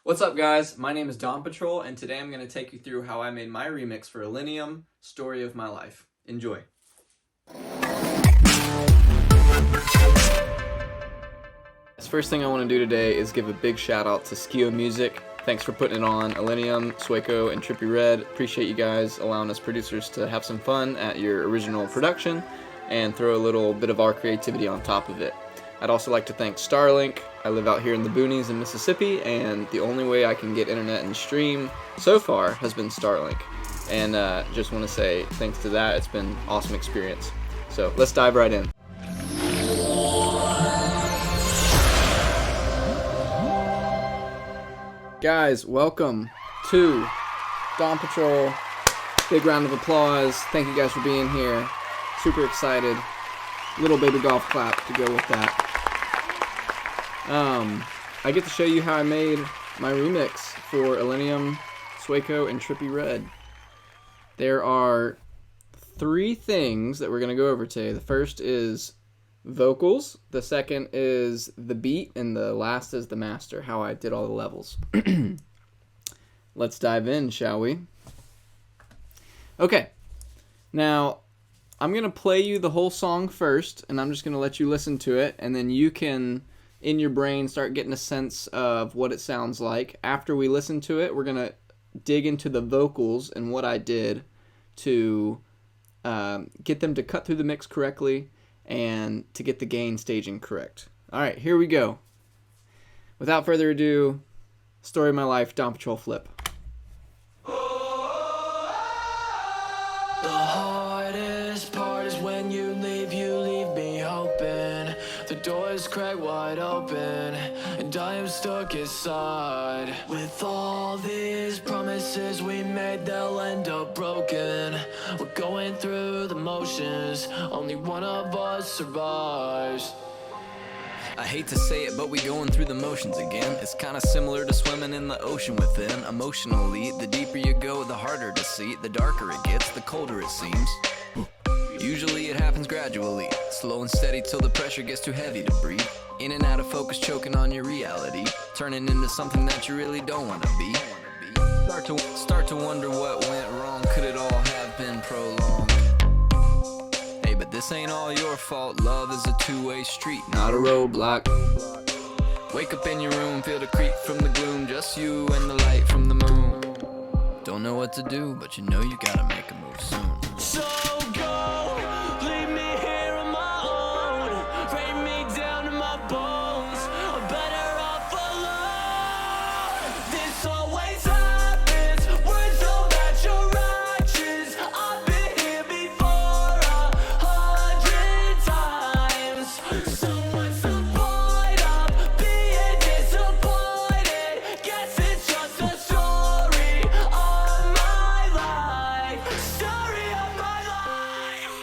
What's up, guys? My name is dawnpatrol, and today I'm going to take you through how I made my remix for Illenium, Story of My Life. Enjoy. First thing I want to do today is give a big shout out to Sueco Music. Thanks for putting it on. Illenium, Sueco and Trippie Redd. Appreciate you guys allowing us producers to have some fun at your original production and throw a little bit of our creativity on top of it. I'd also like to thank Starlink. I live out here in the boonies in Mississippi, and the only way I can get internet and stream so far has been Starlink. And just want to say thanks to that, it's been an awesome experience. So let's dive right in. Guys, welcome to Dawn Patrol. Big round of applause. Thank you guys for being here. Super excited. Little baby golf clap to go with that. I get to show you how I made my remix for Illenium, Sueco and Trippie Redd. There are 3 things that we're going to go over today. The first is vocals, the second is the beat, and the last is the master, how I did all the levels. Let's dive in, shall we? Okay, now I'm going to play you the whole song first, and I'm just going to let you listen to it, and then you can, in your brain, start getting a sense of what it sounds like. After we listen to it, we're going to dig into the vocals and what I did to get them to cut through the mix correctly and to get the gain staging correct. All right, here we go. Without further ado, Story of My Life, Dawn Patrol Flip. The hardest part is when you leave me hoping. The door's cracked wide open, and I am stuck inside. With all these promises we made, they'll end up broken. We're going through the motions, only one of us survives. I hate to say it, but we going through the motions again. It's kinda similar to swimming in the ocean within. Emotionally, the deeper you go, the harder to see. The darker it gets, the colder it seems. Usually it happens gradually, slow and steady till the pressure gets too heavy to breathe. In and out of focus, choking on your reality, turning into something that you really don't want to be. Start to wonder what went wrong. Could it all have been prolonged? Hey, but this ain't all your fault. Love is a two-way street, not a roadblock. Wake up in your room, feel the creep from the gloom. Just you and the light from the moon. Don't know what to do, but you know you gotta make a move soon. So go, leave me here on my own. Break me down to my bones. I'm better off alone. This always happens. Words don't match your actions. I've been here before 100 times. So what's the point of being disappointed? Guess it's just a story of my life. Story of my life.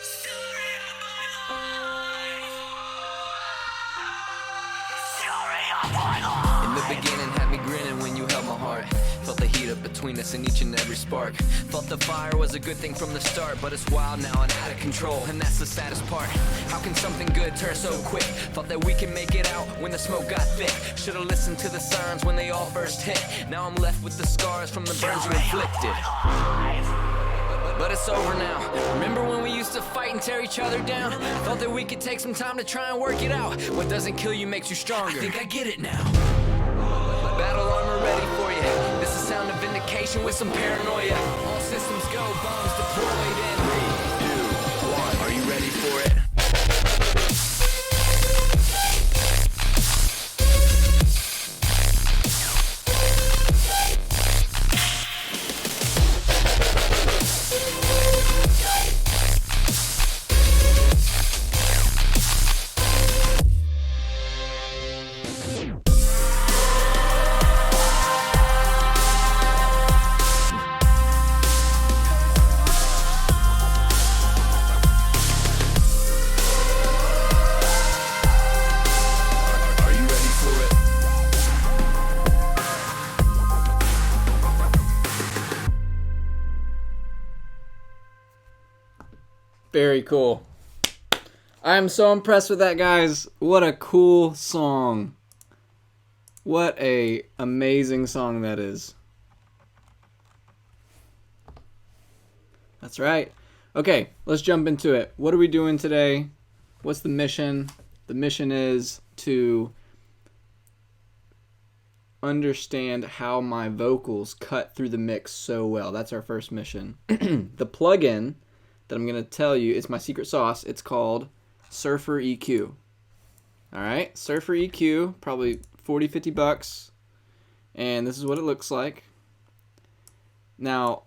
Story of my life. Story of my life. In the beginning, had me grinning when you held my heart. Felt the heat up between us in each and every spark. Thought the fire was a good thing from the start, but it's wild now and out of control, and that's the saddest part. How can something good turn so quick? Thought that we can make it out when the smoke got thick. Should've listened to the signs when they all first hit. Now I'm left with the scars from the burns you inflicted. But it's over now. Remember when we used to fight and tear each other down? Thought that we could take some time to try and work it out. What doesn't kill you makes you stronger. I think I get it now. Battle armor ready for you. This is sound of vindication with some paranoia. All systems go, bombs deployed in 3, 2, 1. Are you ready for it? Very cool. I'm so impressed with that, guys. What a cool song. What a amazing song that is. That's right. Okay, let's jump into it. What are we doing today? What's the mission? The mission is to understand how my vocals cut through the mix so well. That's our first mission. The plugin that I'm going to tell you is my secret sauce. It's called Surfer EQ. All right, Surfer EQ, probably 40, 50 bucks. And this is what it looks like. Now,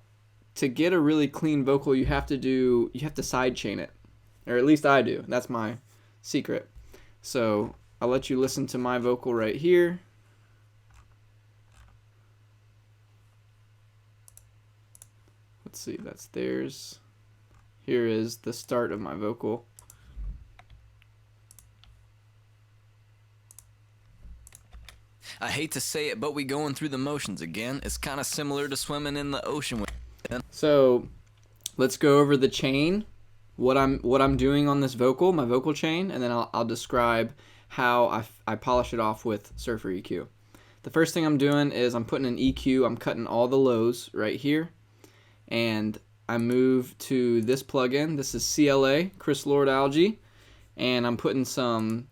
to get a really clean vocal, you have to sidechain it. Or at least I do. That's my secret. So, I'll let you listen to my vocal right here. Let's see, that's theirs. Here is the start of my vocal. I hate to say it, but we going through the motions again. It's kind of similar to swimming in the ocean with. So, let's go over the chain, what I'm doing on this vocal, my vocal chain, and then I'll describe how I polish it off with Surfer EQ. The first thing I'm doing is I'm putting an EQ, I'm cutting all the lows right here, and I move to this plugin. This is CLA, Chris Lord Algae, and I'm putting some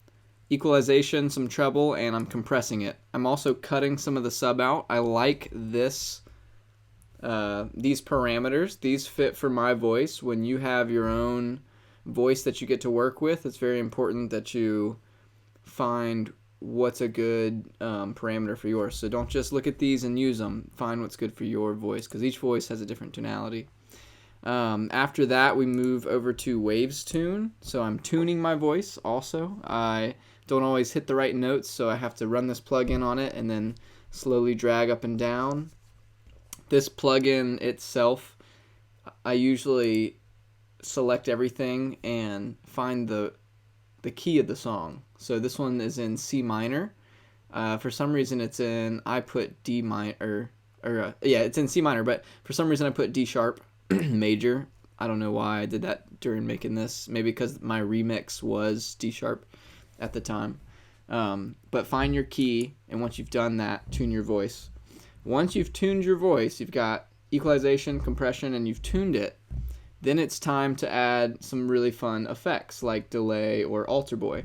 equalization, some treble, and I'm compressing it. I'm also cutting some of the sub out. I like these parameters. These fit for my voice. When you have your own voice that you get to work with, it's very important that you find what's a good parameter for yours. So don't just look at these and use them. Find what's good for your voice, because each voice has a different tonality. After that, we move over to Waves Tune. So I'm tuning my voice also. I don't always hit the right notes, so I have to run this plugin on it and then slowly drag up and down. This plugin itself, I usually select everything and find the key of the song. So this one is in C minor. For some reason it's in, I put D minor, it's in C minor, but for some reason I put D sharp major. I don't know why I did that during making this. Maybe because my remix was D sharp at the time. But find your key, and once you've done that, tune your voice. Once you've tuned your voice, you've got equalization, compression, and you've tuned it, then it's time to add some really fun effects like delay or alter boy.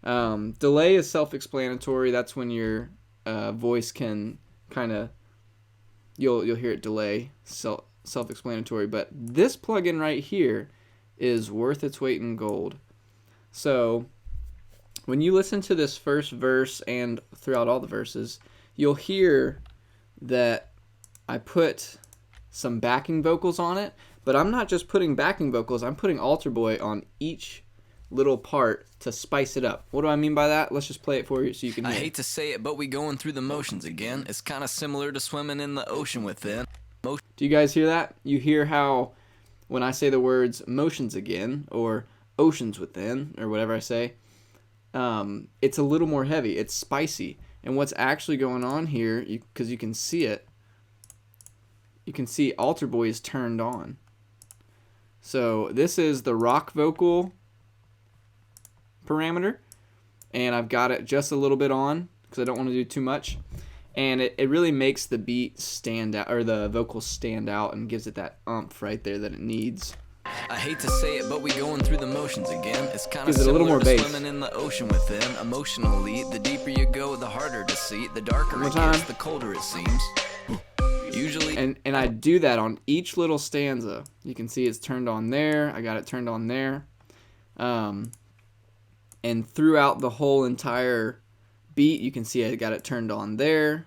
Delay is self-explanatory. That's when your voice can kind of, you'll hear it delay, self-explanatory. But this plugin right here is worth its weight in gold. So when you listen to this first verse and throughout all the verses, you'll hear that I put some backing vocals on it, but I'm not just putting backing vocals, I'm putting alter boy on each little part to spice it up. What do I mean by that? Let's just play it for you so you can hear. I hate to say it, but we going through the motions again. It's kind of similar to swimming in the ocean within. Do you guys hear that? You hear how when I say the words motions again or oceans within or whatever I say, it's a little more heavy. It's spicy. And what's actually going on here, because you can see it, you can see alter boy is turned on. So this is the rock vocal parameter, and I've got it just a little bit on because I don't want to do too much. And it really makes the beat stand out, or the vocals stand out, and gives it that oomph right there that it needs. I hate to say it, but we going through the motions again. It's kind of Gives it a little similar more to bass. swimming in the ocean within. Emotionally, the deeper you go, the harder to see. The darker One it more gets, time. the colder it seems. Usually, And I do that on each little stanza. You can see it's turned on there. I got it turned on there. And throughout the whole entire beat, you can see I got it turned on there.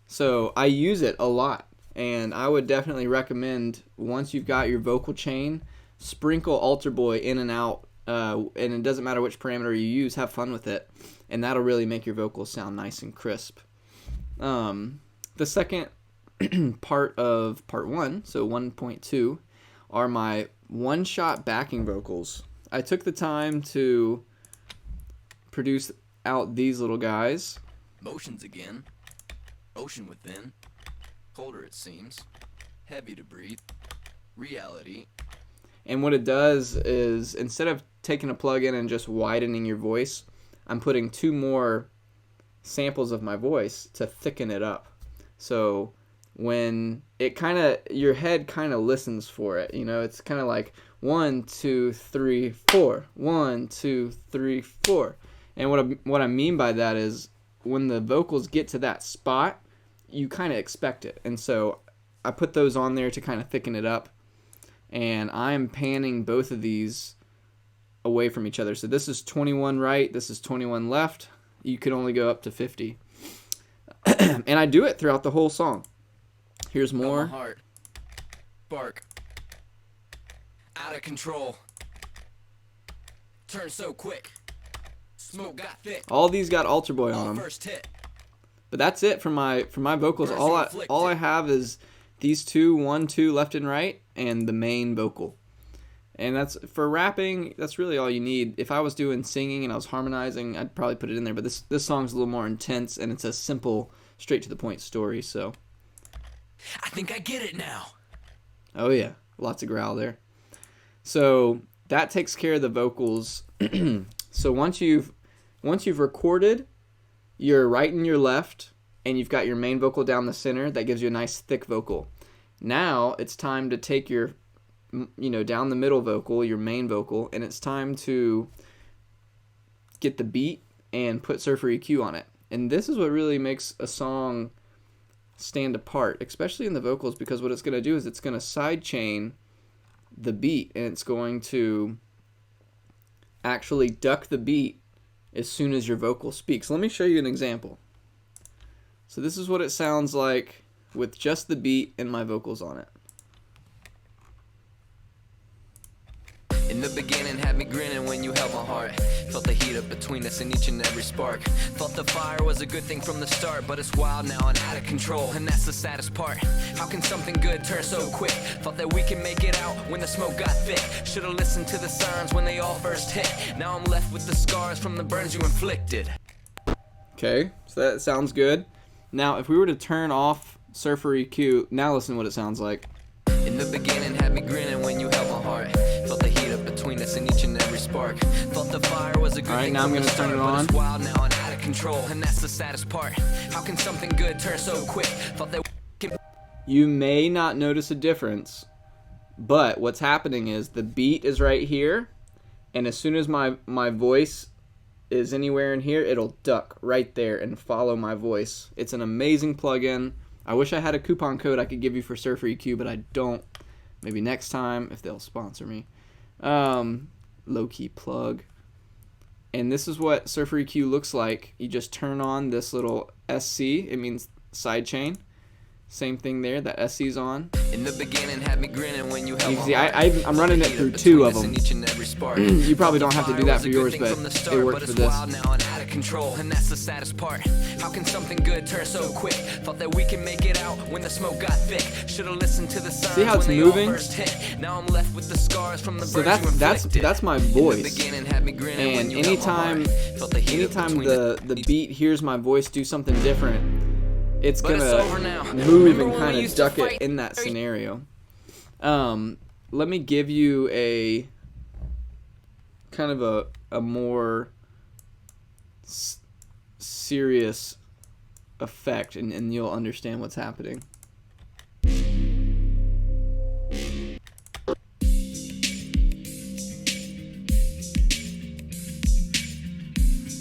So I use it a lot. And I would definitely recommend, once you've got your vocal chain, sprinkle alter boy in and out. And it doesn't matter which parameter you use. Have fun with it. And that'll really make your vocals sound nice and crisp. The second part of part 1, so 1.2, are my one-shot backing vocals. I took the time to produce out these little guys. motions again. Ocean within. Colder it seems. Heavy to breathe. Reality. And what it does is, instead of taking a plug-in and just widening your voice, I'm putting 2 more samples of my voice to thicken it up. So when it kind of, your head kind of listens for it, you know, it's kind of like 1, 2, 3, 4, 1, 2, 3, 4. And what I mean by that is when the vocals get to that spot, you kind of expect it. And so I put those on there to kind of thicken it up. And I'm panning both of these away from each other. So this is 21 right, this is 21 left. You can only go up to 50. And I do it throughout the whole song. Here's more. Heart. Bark. Out of control. Turn so quick. Smoke got thick. All these got Altar Boy on them. First hit. But that's it for my vocals. All I have is these two, 1, 2 left and right, and the main vocal. And that's for rapping. That's really all you need. If I was doing singing and I was harmonizing, I'd probably put it in there. But this song's a little more intense, and it's a simple, straight to the point story. So I think I get it now. Oh yeah, lots of growl there. So that takes care of the vocals. So once you've recorded your right and your left, and you've got your main vocal down the center, that gives you a nice thick vocal. Now it's time to take your, down the middle vocal, your main vocal, and it's time to get the beat and put surfer EQ on it. And this is what really makes a song stand apart, especially in the vocals, because what it's going to do is it's going to sidechain the beat, and it's going to actually duck the beat as soon as your vocal speaks. Let me show you an example. So this is what it sounds like with just the beat and my vocals on it. In the beginning, had me grinning when you held my heart. Felt the heat up between us in each and every spark. Thought the fire was a good thing from the start, but it's wild now and out of control, and that's the saddest part. How can something good turn so quick? Thought that we can make it out when the smoke got thick. Should've listened to the sirens when they all first hit. Now I'm left with the scars from the burns you inflicted. Okay, so that sounds good. Now, if we were to turn off surfer EQ, now listen to what it sounds like. In the beginning, had me grinning when you held my heart. Felt the heat up between us in each and every spark. Thought the fire was a good thing now I'm from the gonna turn start, it but on. it's wild now and out of control, and that's the saddest part. How can something good turn so quick? Thought that we can... You may not notice a difference, but what's happening is the beat is right here, and as soon as my voice is anywhere in here, it'll duck right there and follow my voice. It's an amazing plugin. I wish I had a coupon code I could give you for Surfer EQ, but I don't. Maybe next time if they'll sponsor me. Low-key plug. And this is what Surfer EQ looks like. You just turn on this little SC. It means sidechain. Same thing there. That SC's on. In the beginning, had me grinning when you held You can my see, heart. I'm running it through 2 of them. You probably don't have to do that for yours, but it worked for this. Now and out of control, and that's the saddest part. How can something good turn so quick? Thought that we can make it out when the smoke got thick. Should have listened to the signs. See how it's when they moving? all first hit. Now I'm left with the scars from the So burns you inflicted. that's my In the voice. beginning, had me grinning when And you held my anytime heart. Felt the heat up between the beat hears my voice do something different, it's But it's over gonna now. move Remember and when we kind of used to duck it fight? in that scenario. Let me give you a kind of a more serious effect, and you'll understand what's happening.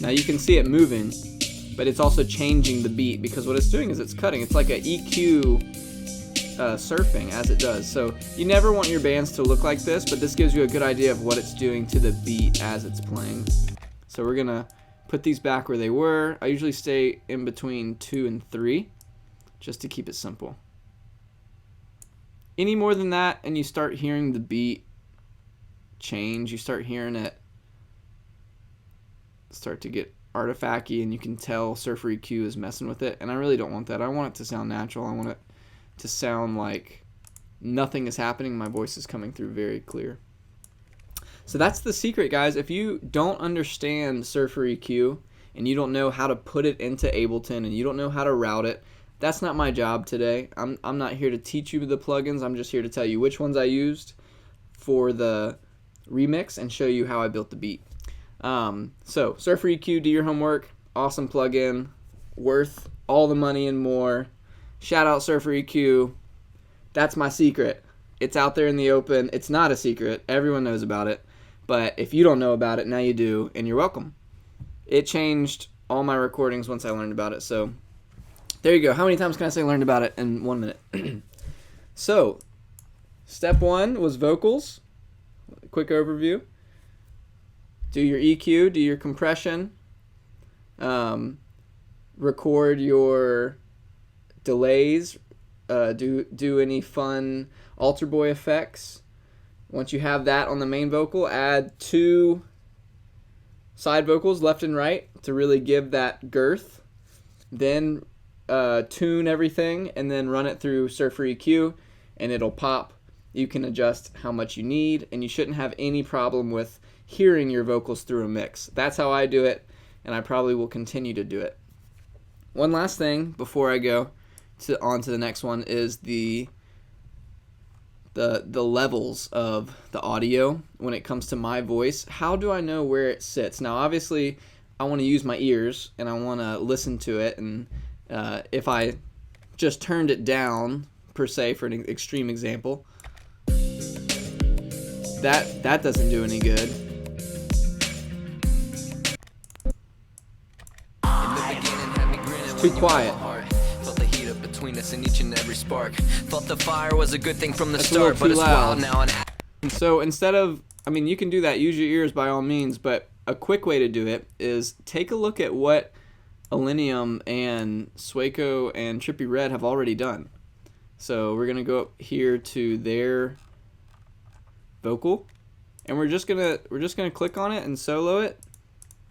Now you can see it moving, but it's also changing the beat, because what it's doing is it's cutting. It's like a EQ surfing as it does. So you never want your bands to look like this, but this gives you a good idea of what it's doing to the beat as it's playing. So we're gonna put these back where they were. I usually stay in between 2 and 3 just to keep it simple. Any more than that and you start hearing the beat change, you start hearing it start to get artifacty, and you can tell Surfer EQ is messing with it, and I really don't want that. I want it to sound natural. I want it to sound like nothing is happening. My voice is coming through very clear. So that's the secret, guys. If you don't understand Surfer EQ and you don't know how to put it into Ableton and you don't know how to route it, that's not my job today. I'm not here to teach you the plugins. I'm just here to tell you which ones I used for the remix and show you how I built the beat. So Surfer EQ, do your homework. Awesome plugin. worth all the money and more. Shout out Surfer EQ. That's my secret. It's out there in the open. It's not a secret. Everyone knows about it. But if you don't know about it, now you do, and you're welcome. It changed all my recordings once I learned about it. So there you go. How many times can I say learned about it in 1 minute? So step 1 was vocals. Quick overview. Do your EQ, do your compression, record your delays, do any fun altar boy effects. Once you have that on the main vocal, add 2 side vocals left and right to really give that girth. Then tune everything and then run it through Surfer EQ and it'll pop. You can adjust how much you need, and you shouldn't have any problem with hearing your vocals through a mix. That's how I do it, and I probably will continue to do it. One last thing before I go on to the next one is the levels of the audio when it comes to my voice. How do I know where it sits? Now, obviously, I want to use my ears, and I want to listen to it, and if I just turned it down, per se, for an extreme example, that doesn't do any good. It's too quiet. Felt the heat up between us in each and every spark. Thought the fire was a good thing from the That's a little start, but too it's loud. wild now and So instead of, I mean, you can do that, use your ears by all means, but a quick way to do it is take a look at what Illenium and Sueco and Trippie Redd have already done. So we're gonna go up here to their vocal, and we're just gonna click on it and solo it,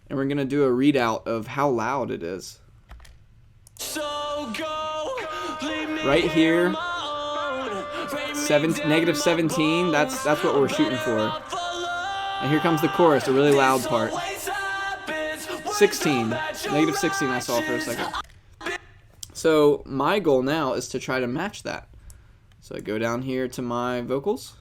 and we're gonna do a readout of how loud it is. So go, leave me Right here, negative -17. That's what we're shooting for. And here comes the chorus, a really loud part. 16, -16 I saw for a second. So my goal now is to try to match that. So I go down here to my vocals,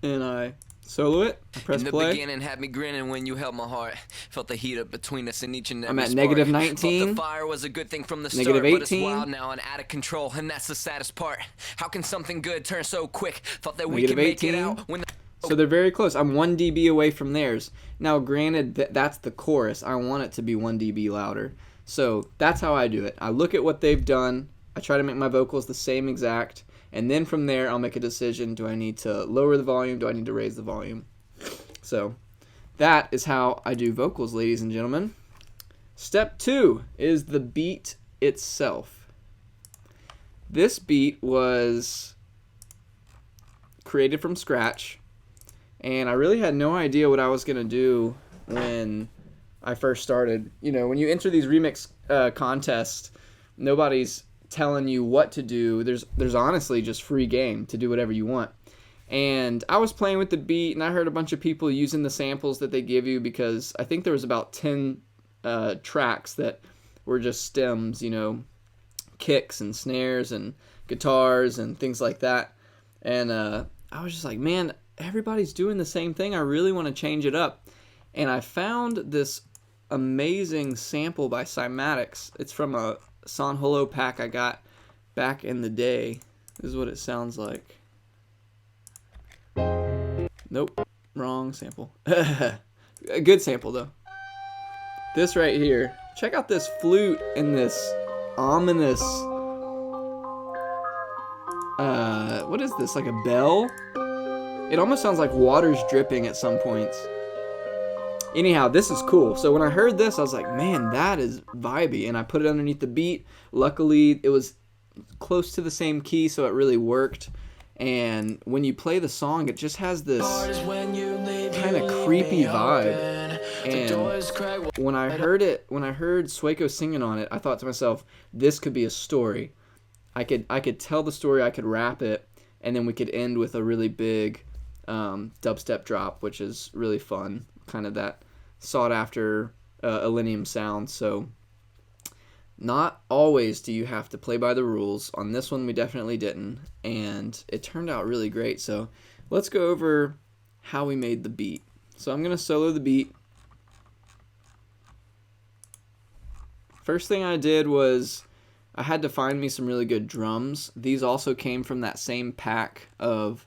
and I solo it, I press in the play. beginning had me grinning when you held my heart. Felt the heat up between us in each and every I'm at spark. -19. Thought the fire was a good thing from the start, -18. but it's wild now and out of control, and that's the saddest part. How can something good turn so quick? Thought that we could make it -18. out when the So they're very close. I'm 1 dB away from theirs. Now, granted, that's the chorus. I want it to be 1 dB louder. So that's how I do it. I look at what they've done. I try to make my vocals the same exact. And then from there, I'll make a decision. Do I need to lower the volume? Do I need to raise the volume? So that is how I do vocals, ladies and gentlemen. Step 2 is the beat itself. This beat was created from scratch. And I really had no idea what I was going to do when I first started. You know, when you enter these remix contests, nobody's telling you what to do. There's honestly just free game to do whatever you want. And I was playing with the beat, and I heard a bunch of people using the samples that they give you, because I think there was about 10 tracks that were just stems, you know, kicks and snares and guitars and things like that. And I was just like, man, everybody's doing the same thing. I really want to change it up. And I found this amazing sample by Cymatics. It's from a San Holo pack I got back in the day. This is what it sounds like. Nope, wrong sample. A good sample though. This right here. Check out this flute and this ominous what is this, like a bell? It almost sounds like water's dripping at some points. Anyhow, this is cool. So when I heard this, I was like, man, that is vibey. And I put it underneath the beat. Luckily, it was close to the same key, so it really worked. And when you play the song, it just has this kind of creepy vibe. And when I heard Sueco singing on it, I thought to myself, this could be a story. I could tell the story, I could rap it, and then we could end with a really big dubstep drop, which is really fun. Kind of that sought after Illenium sound. So not always do you have to play by the rules. On this one we definitely didn't, and it turned out really great. So let's go over how we made the beat. So I'm gonna solo the beat. First thing I did was I had to find me some really good drums. These also came from that same pack of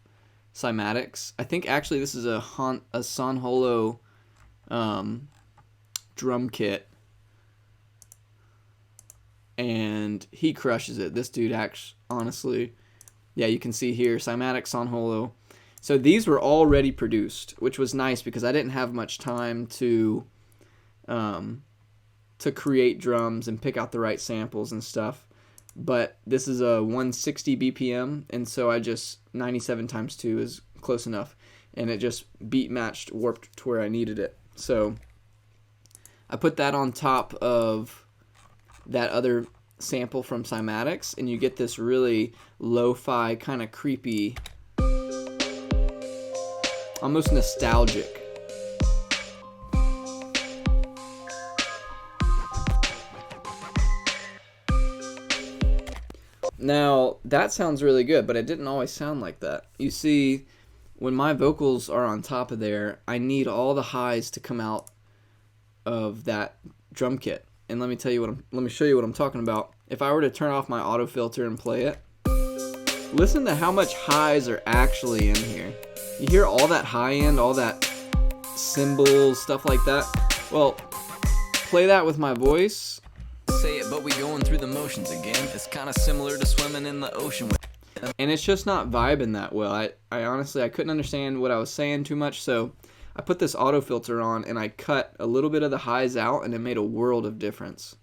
cymatics. I think actually this is a Sonholo drum kit, and he crushes it. This dude actually, honestly, yeah, you can see here, cymatic Sonholo. So these were already produced, which was nice because I didn't have much time to create drums and pick out the right samples and stuff. But this is a 160 BPM, and so I just 97 times 2 is close enough, and it just beat matched, warped to where I needed it. So I put that on top of that other sample from Cymatics, and you get this really lo-fi, kind of creepy, almost nostalgic. Now, that sounds really good, but it didn't always sound like that. You see, when my vocals are on top of there, I need all the highs to come out of that drum kit. And let me show you what I'm talking about. If I were to turn off my auto filter and play it, listen to how much highs are actually in here. You hear all that high end, all that cymbals, stuff like that. Well, play that with my voice. Say it, but we going through the motions again. It's kind of similar to swimming in the ocean with. And it's just not vibing that well. I honestly, I couldn't understand what I was saying too much, so I put this auto filter on and I cut a little bit of the highs out, and it made a world of difference.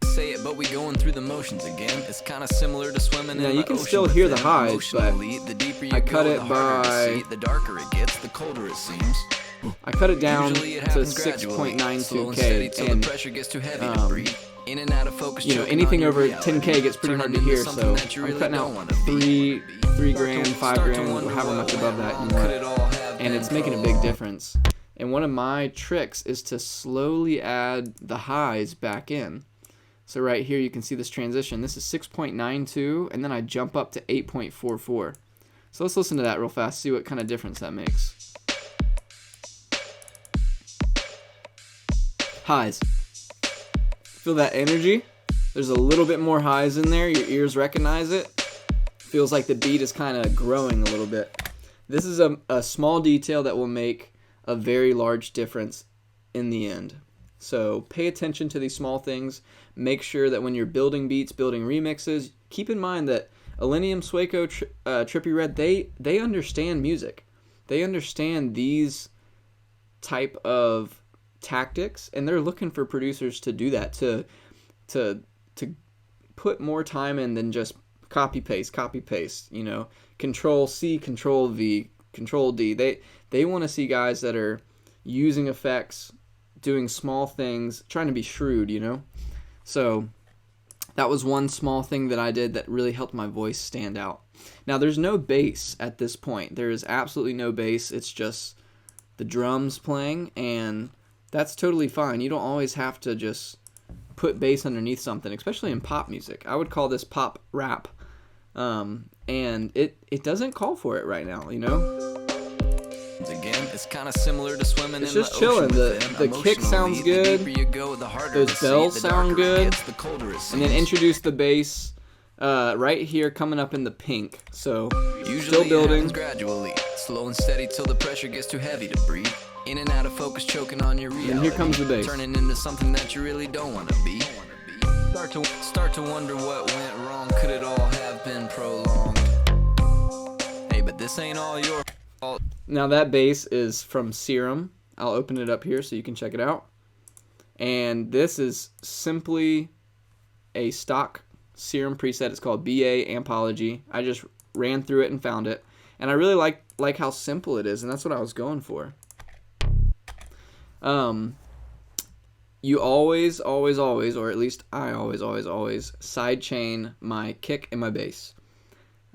Say it, but we going through the motions again. It's kind of similar to swimming in the ocean. Now you can still hear the highs, but the deeper you I go, cut it the harder by, to see, the darker it gets, the colder it seems. I cut it down to Usually it happens gradually, slow and steady till the pressure gets too heavy to breathe. In and out of focus, you know, anything over 10K gets pretty hard to hear, so I'm cutting out 3 grand, 5 grand, however much above that you want, and it's making a big difference. And one of my tricks is to slowly add the highs back in. So right here you can see this transition. This is 6.92, and then I jump up to 8.44. So let's listen to that real fast, see what kind of difference that makes. Highs. Feel that energy? There's a little bit more highs in there. Your ears recognize it. Feels like the beat is kind of growing a little bit. This is a small detail that will make a very large difference in the end. So pay attention to these small things. Make sure that when you're building beats, building remixes, keep in mind that Illenium, Sueco, Trippie Redd, they understand music. They understand these type of tactics, and they're looking for producers to do that, to put more time in than just copy paste, you know, Control C, Control V, Control D. They want to see guys that are using effects, doing small things, trying to be shrewd, you know. So that was one small thing that I did that really helped my voice stand out. Now there's no bass at this point. There is absolutely no bass. It's just the drums playing, and that's totally fine. You don't always have to just put bass underneath something, especially in pop music. I would call this pop rap, and it doesn't call for it right now, you know. Again, it's kind of similar to swimming it's in just the chilling. ocean. The kick sounds good. Those bells sound good. And then introduce the bass right here, coming up in the pink. So usually still building. It gradually, slow and steady till the pressure gets too heavy to breathe. In and out of focus, choking on your reality. And here comes the bass. Turning into something that you really don't want to be. Start to wonder what went wrong. Could it all have been prolonged? Hey, but this ain't all your fault. Now that bass is from Serum. I'll open it up here so you can check it out. And this is simply a stock Serum preset. It's called BA Ampology. I just ran through it and found it. And I really like how simple it is, and that's what I was going for. You always, or at least I always sidechain my kick and my bass.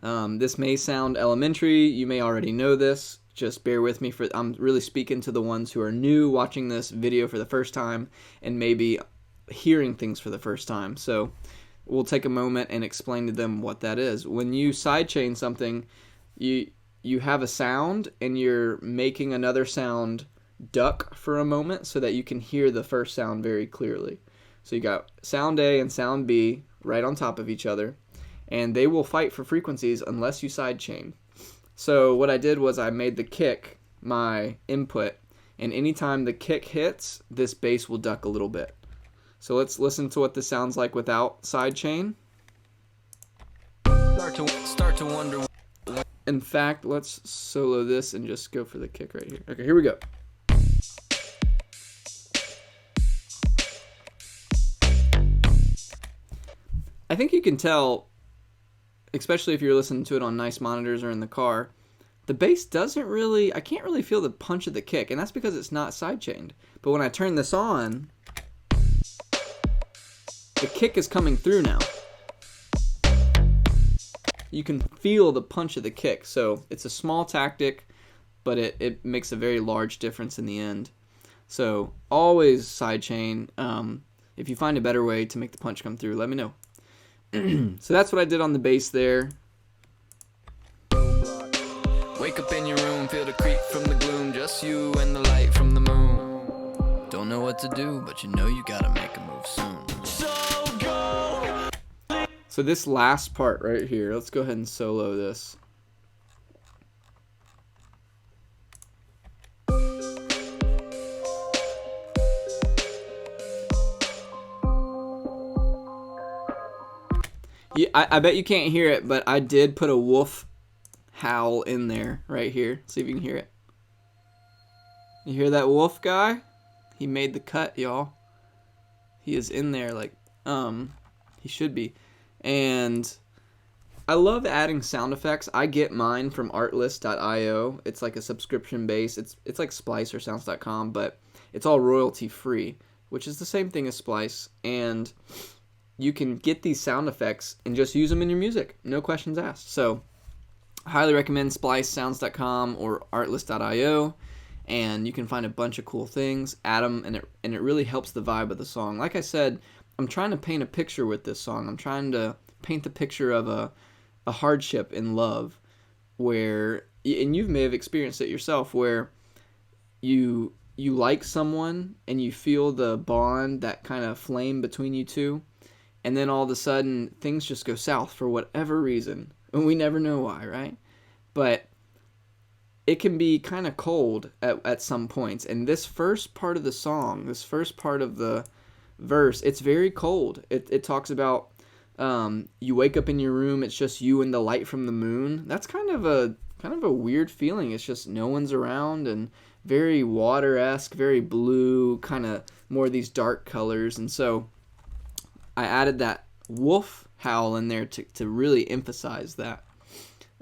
This may sound elementary. You may already know this. Just bear with me. I'm really speaking to the ones who are new, watching this video for the first time, and maybe hearing things for the first time. So we'll take a moment and explain to them what that is. When you sidechain something, you have a sound, and you're making another sound duck for a moment so that you can hear the first sound very clearly. So you got sound A and sound B right on top of each other, and they will fight for frequencies unless you sidechain. So what I did was I made the kick my input, and anytime the kick hits, this bass will duck a little bit. So let's listen to what this sounds like without sidechain. Start to wonder. In fact, let's solo this and just go for the kick right here. Okay, here we go. I think you can tell, especially if you're listening to it on nice monitors or in the car, the bass doesn't really, I can't really feel the punch of the kick, and that's because it's not sidechained. But when I turn this on, the kick is coming through now. You can feel the punch of the kick. So it's a small tactic, but it makes a very large difference in the end. So always sidechain. If you find a better way to make the punch come through, let me know. So that's what I did on the bass there. Wake up in your room, feel the creep from the gloom, just you and the light from the moon. Don't know what to do, but you know you gotta make a move soon. So this last part right here, let's go ahead and solo this. Yeah, I bet you can't hear it, but I did put a wolf howl in there right here. See if you can hear it. You hear that wolf guy? He made the cut, y'all. He is in there like, he should be. And I love adding sound effects. I get mine from artlist.io. It's like a subscription base. It's like Splice or sounds.com, but it's all royalty free, which is the same thing as Splice. And you can get these sound effects and just use them in your music. No questions asked. So I highly recommend Splice, sounds.com, or artlist.io. And you can find a bunch of cool things, add them, and it really helps the vibe of the song. Like I said, I'm trying to paint a picture with this song. I'm trying to paint the picture of a hardship in love where, and you may have experienced it yourself, where you like someone and you feel the bond, that kind of flame between you two, and then all of a sudden things just go south for whatever reason. And we never know why, right? But it can be kind of cold at some points. And this first part of the song, this first part of the verse, it's very cold. It talks about you wake up in your room, it's just you and the light from the moon. That's kind of a weird feeling. It's just no one's around, and very water-esque, very blue, kind of more of these dark colors. And so I added that wolf howl in there to really emphasize that.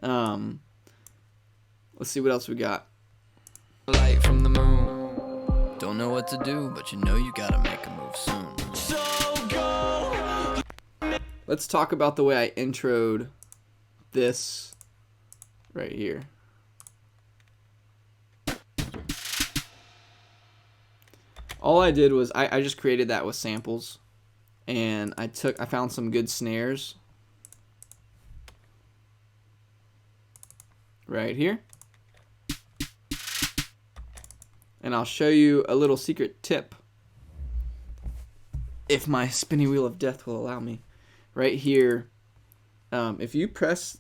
Let's see what else we got. Light from the moon. Don't know what to do, but you know you gotta make a move soon. Let's talk about the way I introed this right here. All I did was I just created that with samples, and I found some good snares right here. And I'll show you a little secret tip, if my spinny wheel of death will allow me. Right here, if you press,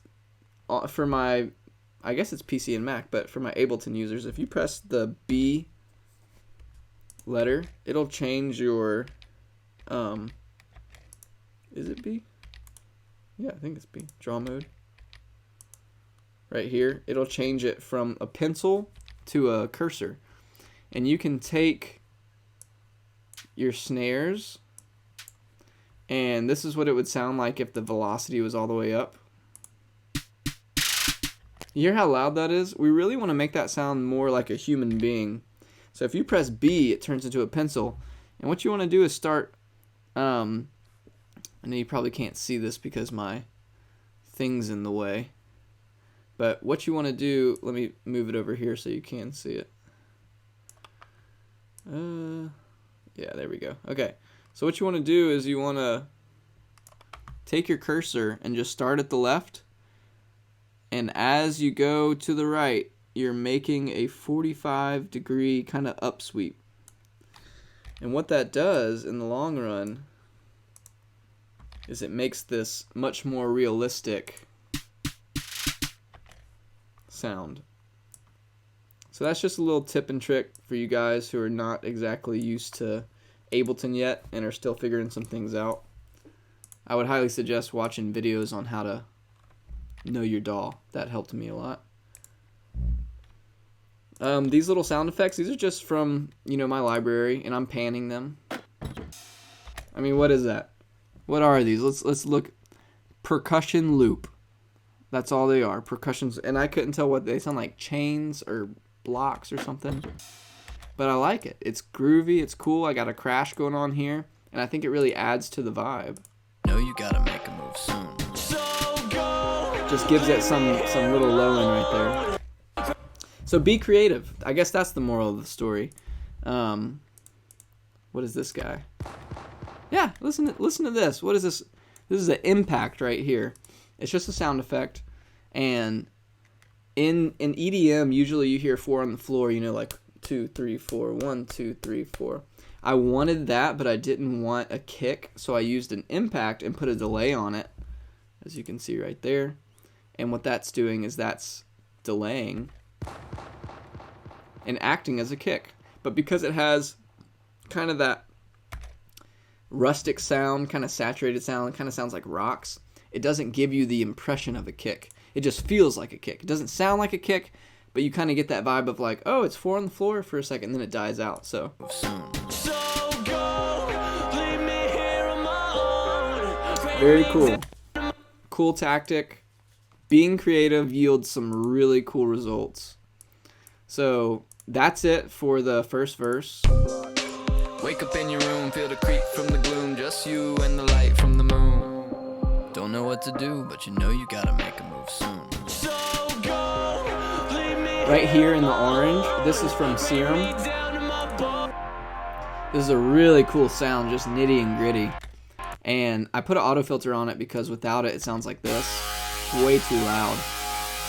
for my, I guess it's PC and Mac, but for my Ableton users, if you press the B letter, it'll change your, is it B? Yeah, I think it's B. Draw mode. Right here, it'll change it from a pencil to a cursor. And you can take your snares, and this is what it would sound like if the velocity was all the way up. You hear how loud that is? We really want to make that sound more like a human being. So if you press B, it turns into a pencil. And what you want to do is start, I know you probably can't see this because my thing's in the way. But what you want to do, let me move it over here so you can see it. Yeah, there we go. Okay, so what you want to do is you want to take your cursor and just start at the left, and as you go to the right, you're making a 45-degree kind of upsweep. And what that does in the long run is it makes this much more realistic sound. So that's just a little tip and trick for you guys who are not exactly used to Ableton yet and are still figuring some things out. I would highly suggest watching videos on how to know your DAW. That helped me a lot. These little sound effects, these are just from, you know, my library, and I'm panning them. I mean, what is that? What are these? Let's look. Percussion loop. That's all they are. Percussions, and I couldn't tell what they sound like, chains or blocks or something. But I like it. It's groovy, it's cool. I got a crash going on here, and I think it really adds to the vibe. Know you gotta make a move soon. Just gives it some little low end right there. So be creative. I guess that's the moral of the story. What is this guy? Yeah, listen to this. What is this? This is an impact right here. It's just a sound effect. And in EDM, usually you hear 4 on the floor, you know, like 2, 3, 4, 1, 2, 3, 4. I wanted that, but I didn't want a kick, so I used an impact and put a delay on it, as you can see right there. And what that's doing is that's delaying and acting as a kick. But because it has kind of that rustic sound, kind of saturated sound, it kind of sounds like rocks, it doesn't give you the impression of a kick. It just feels like a kick. It doesn't sound like a kick, but you kind of get that vibe of like, oh, it's 4 on the floor for a second, and then it dies out. So very cool. Cool tactic. Being creative yields some really cool results. So that's it for the first verse. Wake up in your room, feel the creep from the gloom, just you and the light from the moon. Don't know what to do, but you know you gotta make a move soon. Right here in the orange, this is from Serum. This is a really cool sound, just nitty and gritty. And I put an auto filter on it because without it, it sounds like this. Way too loud.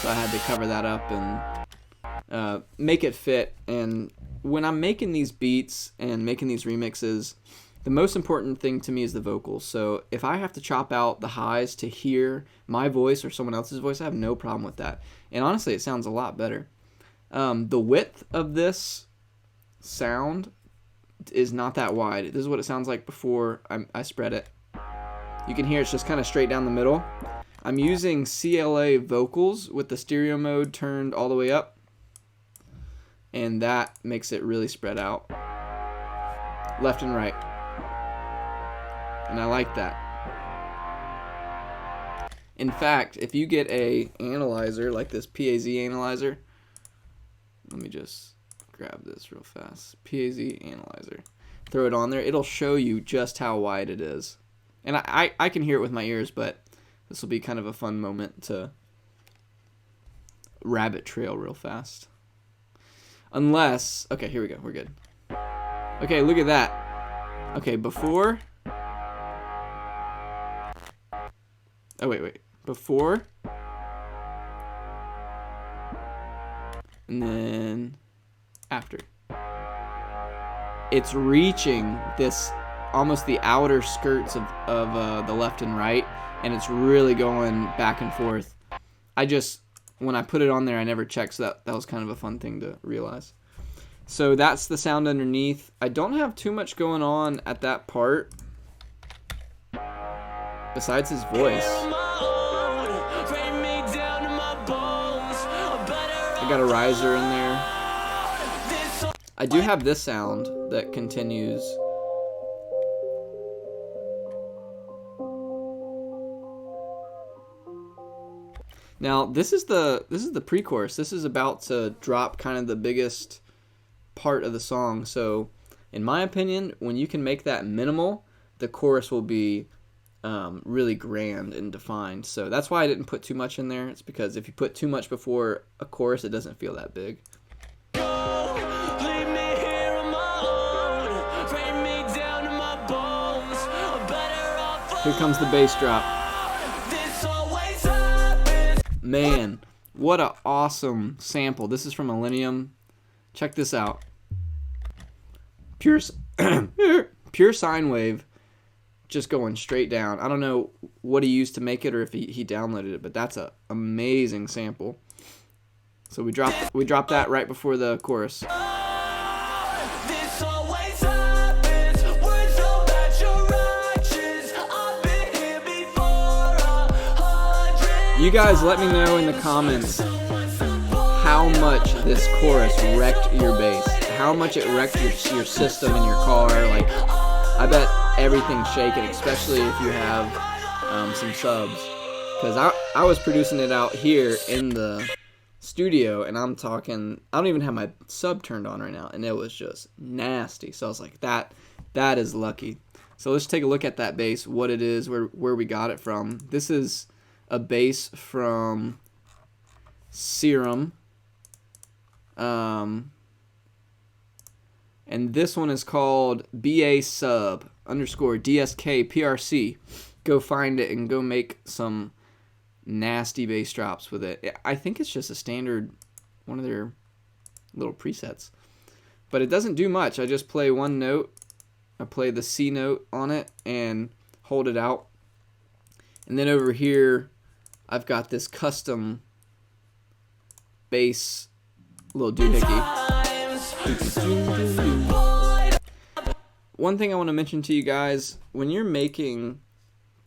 So I had to cover that up and make it fit. And when I'm making these beats and making these remixes, the most important thing to me is the vocals. So if I have to chop out the highs to hear my voice or someone else's voice, I have no problem with that. And honestly, it sounds a lot better. The width of this sound is not that wide. This is what it sounds like before I spread it. You can hear it's just kind of straight down the middle. I'm using CLA vocals with the stereo mode turned all the way up, and that makes it really spread out left and right, and I like that. In fact, if you get a analyzer like this PAZ analyzer, let me just grab this real fast. PAZ analyzer, throw it on there, it'll show you just how wide it is. And I can hear it with my ears, but this will be kind of a fun moment to rabbit trail real fast. Unless, okay, here we go, we're good. Okay, look at that. Okay, before. Oh, wait. Before. And then after. It's reaching this, almost the outer skirts of the left and right, and it's really going back and forth. When I put it on there, I never checked, so that was kind of a fun thing to realize. So that's the sound underneath. I don't have too much going on at that part besides his voice. I got a riser in there. I do have this sound that continues. Now, this is the pre-chorus. This is about to drop kind of the biggest part of the song. So, in my opinion, when you can make that minimal, the chorus will be really grand and defined. So that's why I didn't put too much in there. It's because if you put too much before a chorus, it doesn't feel that big. Here comes the bass drop. Man, what a awesome sample. This is from Illenium. Check this out. Pure pure sine wave, just going straight down. I don't know what he used to make it or if he downloaded it, but that's a amazing sample. So we dropped that right before the chorus. This always happens. Words about your actions. I've been here before 100. You guys let me know in the comments how much this chorus wrecked your bass. How much it wrecked your system in your car. Like, I bet everything's shaking, especially if you have some subs. Because I was producing it out here in the studio, and I'm talking, I don't even have my sub turned on right now, and it was just nasty. So I was like, that is lucky. So let's take a look at that bass, what it is, where we got it from. This is a bass from Serum. And this one is called BA sub _ DSK PRC. Go find it and go make some nasty bass drops with it. I think it's just a standard, one of their little presets. But it doesn't do much. I just play one note. I play the C note on it and hold it out. And then over here, I've got this custom bass little doohickey. One thing I want to mention to you guys, when you're making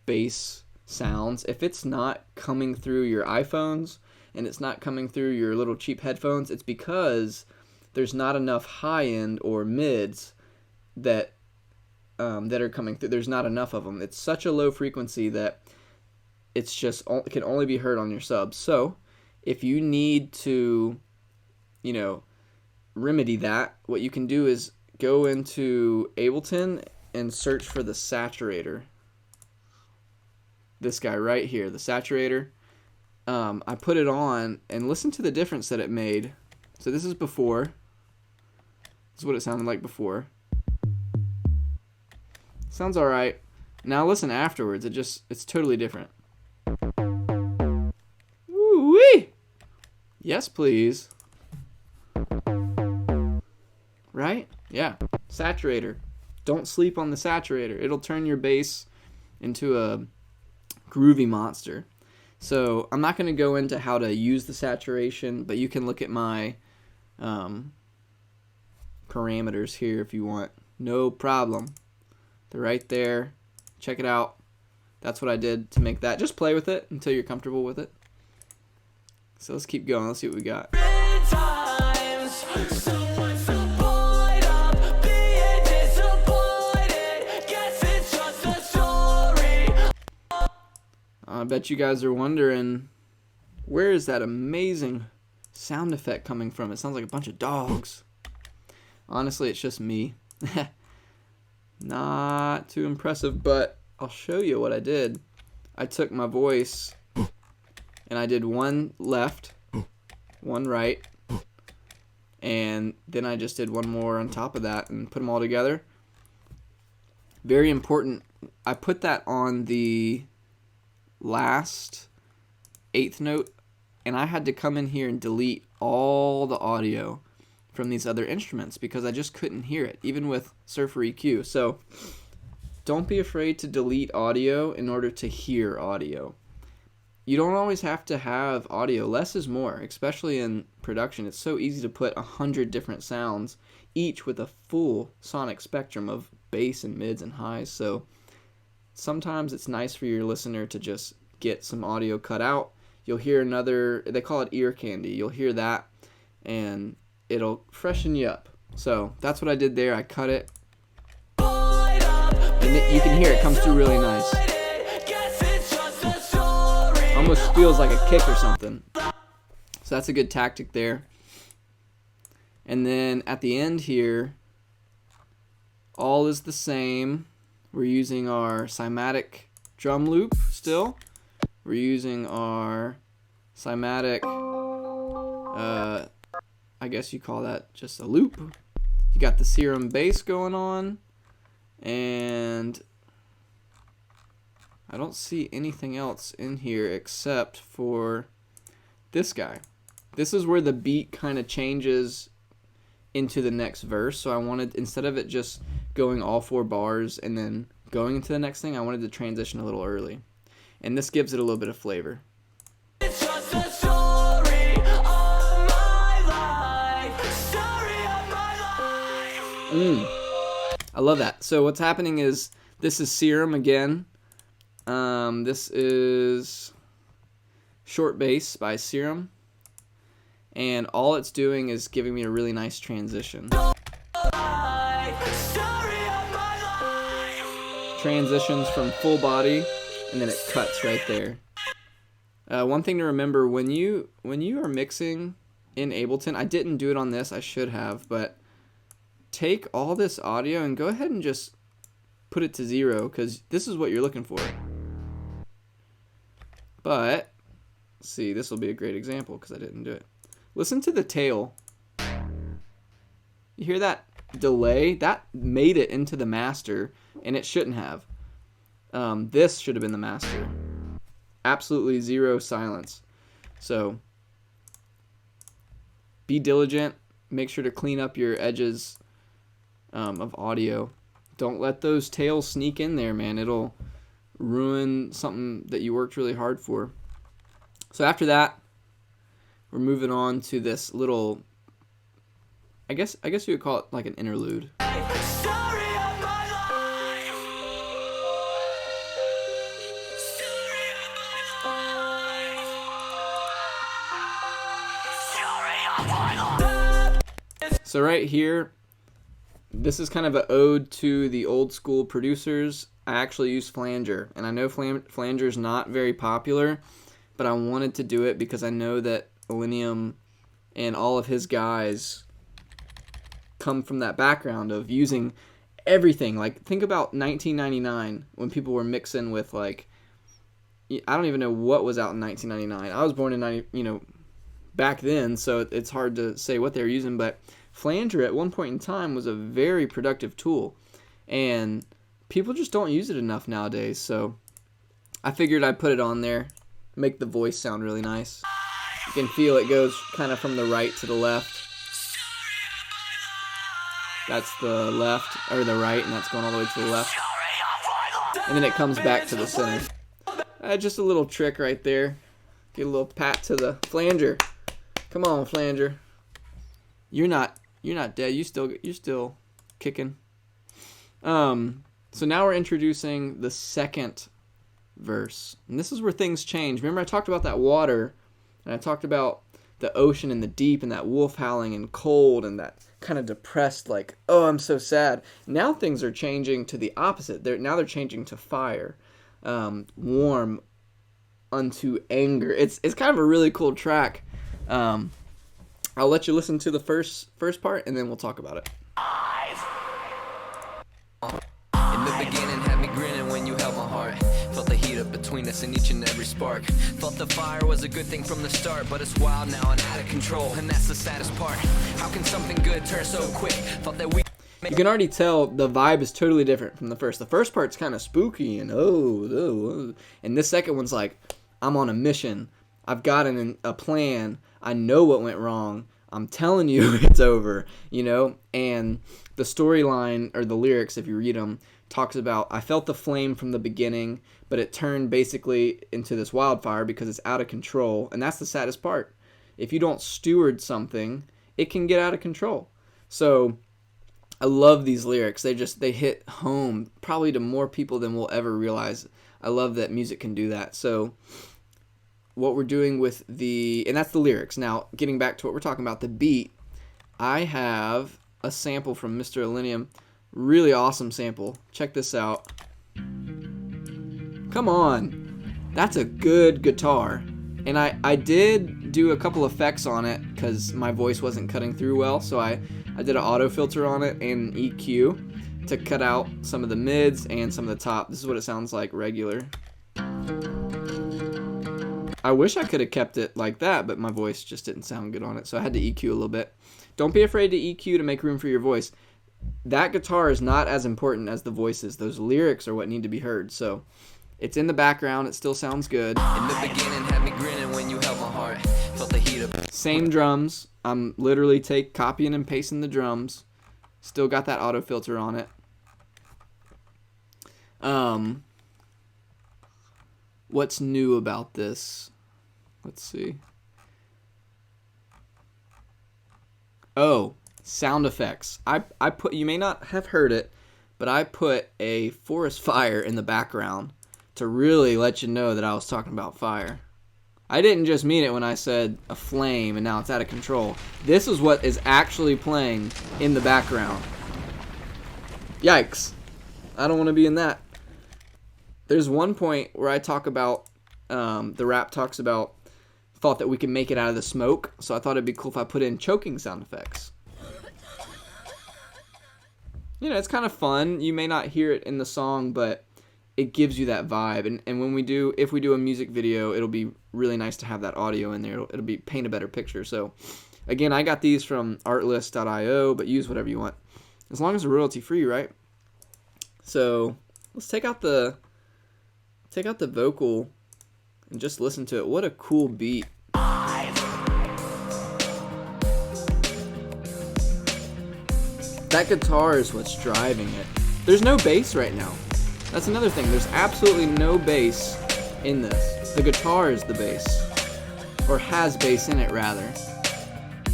bass sounds, if it's not coming through your iPhones and it's not coming through your little cheap headphones, it's because there's not enough high-end or mids that are coming through. There's not enough of them. It's such a low frequency that it's just it can only be heard on your subs. So if you need to, remedy that, what you can do is go into Ableton and search for the saturator. This guy right here, the saturator. I put it on and listen to the difference that it made. So this is before. This is what it sounded like before. Sounds alright. Now listen afterwards. It's totally different. Woo-wee! Yes, please. Right? Yeah. Saturator. Don't sleep on the saturator. It'll turn your bass into a groovy monster. So I'm not going to go into how to use the saturation, but you can look at my parameters here if you want. No problem. They're right there. Check it out. That's what I did to make that. Just play with it until you're comfortable with it. So let's keep going. Let's see what we got. I bet you guys are wondering, where is that amazing sound effect coming from? It sounds like a bunch of dogs. Honestly, it's just me. Not too impressive, but I'll show you what I did. I took my voice and I did one left, one right, and then I just did one more on top of that and put them all together. Very important. I put that on the last 8th note, and I had to come in here and delete all the audio from these other instruments because I just couldn't hear it, even with Surfer EQ. So don't be afraid to delete audio in order to hear audio. You don't always have to have audio. Less is more, especially in production. It's so easy to put 100 different sounds, each with a full sonic spectrum of bass and mids and highs. So sometimes it's nice for your listener to just get some audio cut out. You'll hear another, they call it ear candy. You'll hear that and it'll freshen you up. So that's what I did there. I cut it. And you can hear it comes through really nice. Almost feels like a kick or something. So that's a good tactic there. And then at the end here, all is the same. We're using our cymatic drum loop still. We're using our cymatic, I guess you call that just a loop. You got the Serum bass going on, and I don't see anything else in here except for this guy. This is where the beat kind of changes into the next verse. So I wanted, instead of it just going all 4 bars and then going into the next thing, I wanted to transition a little early. And this gives it a little bit of flavor. It's just a story of my life. Story of my life. I love that. So what's happening is, this is Serum again. This is Short Bass by Serum. And all it's doing is giving me a really nice transition. Transitions from full body, and then it cuts right there. One thing to remember, when you are mixing in Ableton, I didn't do it on this, I should have, but take all this audio and go ahead and just put it to 0, because this is what you're looking for. But, see, this will be a great example because I didn't do it. Listen to the tail. You hear that delay? That made it into the master, and it shouldn't have. This should have been the master. Absolutely 0 silence. So, be diligent. Make sure to clean up your edges of audio. Don't let those tails sneak in there, man. It'll ruin something that you worked really hard for. So after that, we're moving on to this little, I guess you would call it like an interlude. So right here, this is kind of an ode to the old school producers. I actually use flanger, and I know flanger's not very popular, but I wanted to do it because I know that Illenium and all of his guys come from that background of using everything. Like, think about 1999 when people were mixing with, like, I don't even know what was out in 1999. I was born in back then, so it's hard to say what they were using, but flanger at one point in time was a very productive tool, and people just don't use it enough nowadays. So I figured I'd put it on there, make the voice sound really nice. You can feel it goes kind of from the right to the left. That's the left, or the right, and that's going all the way to the left. And then it comes back to the center. Just a little trick right there. Get a little pat to the flanger. Come on, flanger. You're not dead. You're still kicking. So now we're introducing the second verse. And this is where things change. Remember I talked about that water, and I talked about the ocean and the deep and that wolf howling and cold and that kind of depressed, like, oh, I'm so sad. Now things are changing to the opposite. Now they're changing to fire, warm unto anger. It's kind of a really cool track. I'll let you listen to the first part, and then we'll talk about it. In the beginning, had me grinning when you held my heart. Felt the heat up between us in each and every spark. Thought the fire was a good thing from the start, but it's wild now and out of control, and that's the saddest part. How can something good turn so quick? Thought that we... You can already tell the vibe is totally different from the first. The first part's kind of spooky and and this second one's like, I'm on a mission. I've got a plan. I know what went wrong. I'm telling you it's over, and the storyline, or the lyrics, if you read them, talks about, I felt the flame from the beginning, but it turned basically into this wildfire because it's out of control, and that's the saddest part. If you don't steward something, it can get out of control. So I love these lyrics. They hit home probably to more people than we'll ever realize. I love that music can do that. So what we're doing with and that's the lyrics. Now, getting back to what we're talking about, the beat, I have a sample from Mr. Illenium. Really awesome sample. Check this out. Come on. That's a good guitar. And I did do a couple effects on it because my voice wasn't cutting through well, so I did an auto filter on it and EQ to cut out some of the mids and some of the top. This is what it sounds like regular. I wish I could have kept it like that, but my voice just didn't sound good on it, so I had to EQ a little bit. Don't be afraid to EQ to make room for your voice. That guitar is not as important as the voices. Those lyrics are what need to be heard. So It's in the background. It still sounds good. In the beginning, had me grinning when you held my heart. Felt the heat of Same drums. I'm literally copying and pasting the drums. Still got that auto filter on it. What's new about this? Let's see. Oh, sound effects. I put, you may not have heard it, but I put a forest fire in the background to really let you know that I was talking about fire. I didn't just mean it when I said a flame and now it's out of control. This is what is actually playing in the background. Yikes. I don't want to be in that. There's one point where I talk about, the rap talks about, thought that we can make it out of the smoke, so I thought it'd be cool if I put in choking sound effects. You know, it's kind of fun. You may not hear it in the song, but it gives you that vibe. And when if we do a music video, it'll be really nice to have that audio in there. It'll be paint a better picture. So, again, I got these from artlist.io, but use whatever you want, as long as they're royalty free, right? So let's take out the vocal and just listen to it. What a cool beat. That guitar is what's driving it. There's no bass right now. That's another thing. There's absolutely no bass in this. The guitar is the bass. Or has bass in it, rather.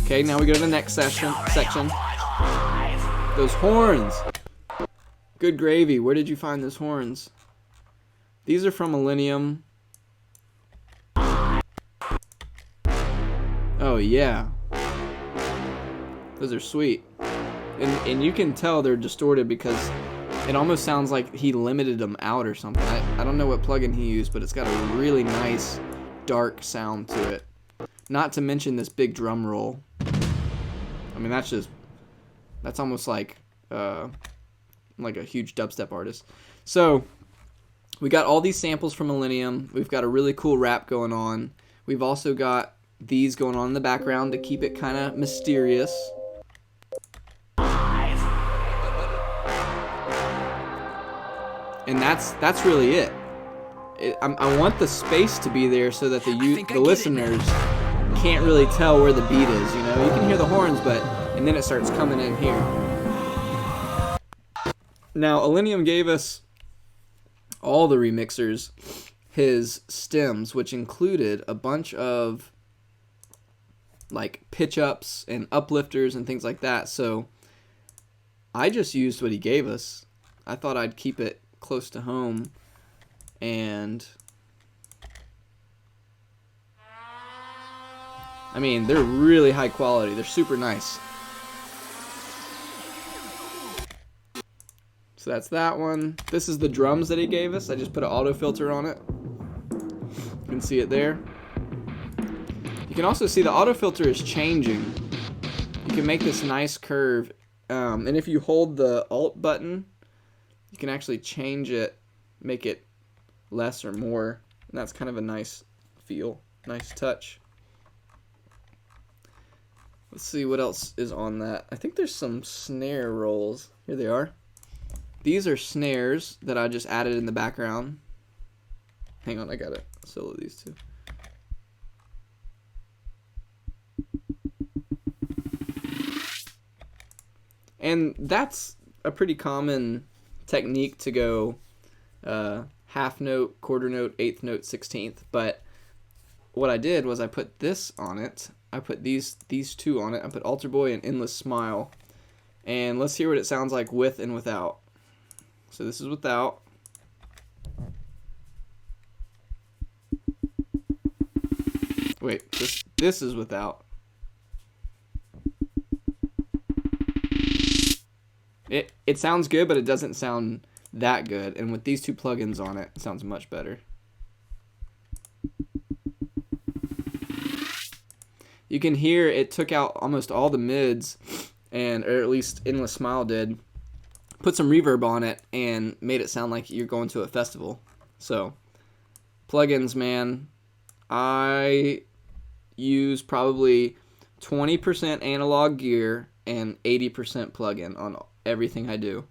Okay, now we go to the next section. Those horns. Good gravy. Where did you find those horns? These are from Illenium. Oh, yeah. Those are sweet. And you can tell they're distorted because it almost sounds like he limited them out or something. I don't know what plugin he used, but it's got a really nice dark sound to it. Not to mention this big drum roll. I mean, that's almost like a huge dubstep artist. So we got all these samples from Illenium. We've got a really cool rap going on. We've also got these going on in the background to keep it kind of mysterious. And that's really it. I want the space to be there so that the listeners can't really tell where the beat is. You know, you can hear the horns, and then it starts coming in here. Now, Illenium gave us all the remixers his stems, which included a bunch of like pitch ups and uplifters and things like that. So I just used what he gave us. I thought I'd keep it close to home, and I mean, they're really high quality. They're super nice. So that's that one. This is the drums that he gave us. I just put an auto filter on it. You can see it there. You can also see the auto filter is changing. You can make this nice curve, and if you hold the Alt button, you can actually change it, make it less or more, and that's kind of a nice feel, nice touch. Let's see what else is on that. I think there's some snare rolls. Here they are. These are snares that I just added in the background. Hang on, I got it. Solo these two. And that's a pretty common technique to go half note, quarter note, eighth note, 16th. But what I did was I put this on it. I put these two on it. I put Altar Boy and Endless Smile. And let's hear what it sounds like with and without. So this is without. Wait, this is without. It sounds good, but it doesn't sound that good. And with these two plugins on it, it sounds much better. You can hear it took out almost all the mids, or at least Endless Smile did. Put some reverb on it and made it sound like you're going to a festival. So, plugins, man. I use probably 20% analog gear and 80% plugin on everything I do.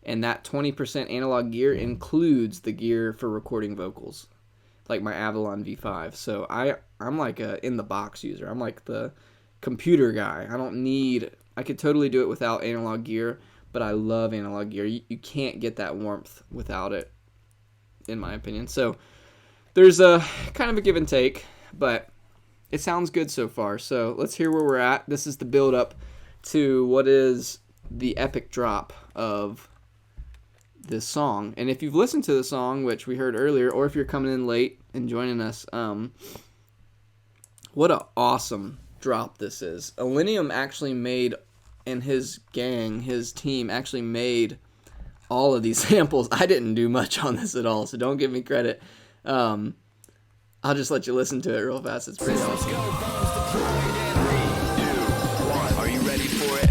And that 20% analog gear includes the gear for recording vocals, like my Avalon V5. So I'm like a in-the-box user. I'm like the computer guy. I could totally do it without analog gear, but I love analog gear. You can't get that warmth without it, in my opinion. So there's a kind of a give and take, but it sounds good so far. So let's hear where we're at. This is the build-up to what is the epic drop of this song. And if you've listened to the song, which we heard earlier, or if you're coming in late and joining us, what an awesome drop this is. Illenium actually made, and his gang, his team actually made all of these samples. I didn't do much on this at all, so don't give me credit. I'll just let you listen to it real fast. It's pretty awesome. Are you ready for it?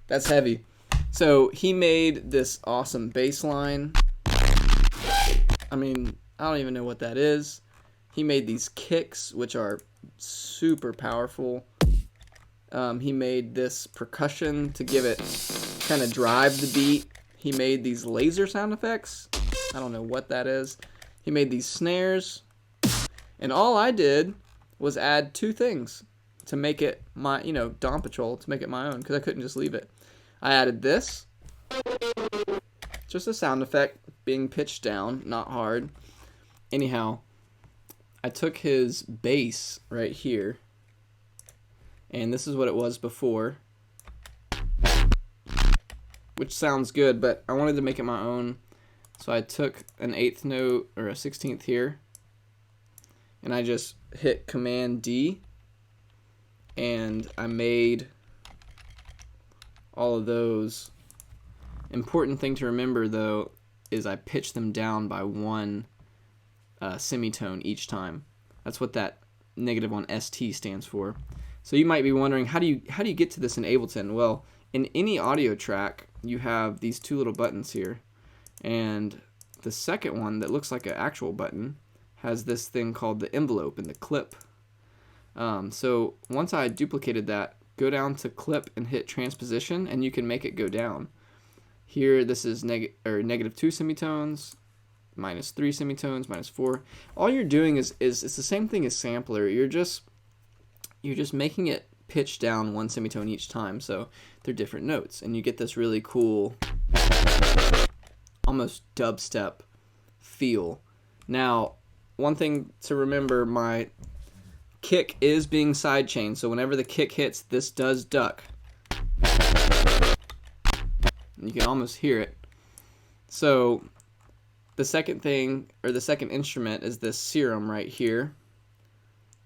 That's heavy. So he made this awesome bass line. I mean, I don't even know what that is. He made these kicks, which are super powerful. He made this percussion to give it, kind of drive the beat. He made these laser sound effects. I don't know what that is. He made these snares. And all I did was add two things to make it my, Dawn Patrol, to make it my own, because I couldn't just leave it. I added this. Just a sound effect being pitched down, not hard. Anyhow, I took his bass right here, and this is what it was before, which sounds good, but I wanted to make it my own. So I took an 8th note, or a 16th here, and I just hit Command D, and I made all of those. Important thing to remember, though, is I pitch them down by one semitone each time. That's what that -1 ST stands for. So you might be wondering, how do you get to this in Ableton? Well, in any audio track, you have these two little buttons here, and the second one that looks like an actual button has this thing called the envelope and the clip. So once I duplicated that, go down to clip and hit transposition, and you can make it go down. Here, this is -2 semitones, -3 semitones, -4. All you're doing is it's the same thing as sampler. You're just making it pitch down one semitone each time, so they're different notes, and you get this really cool, almost dubstep feel. Now, one thing to remember, my kick is being sidechained, so whenever the kick hits, this does duck. You can almost hear it. So the second thing, or the second instrument, is this serum right here.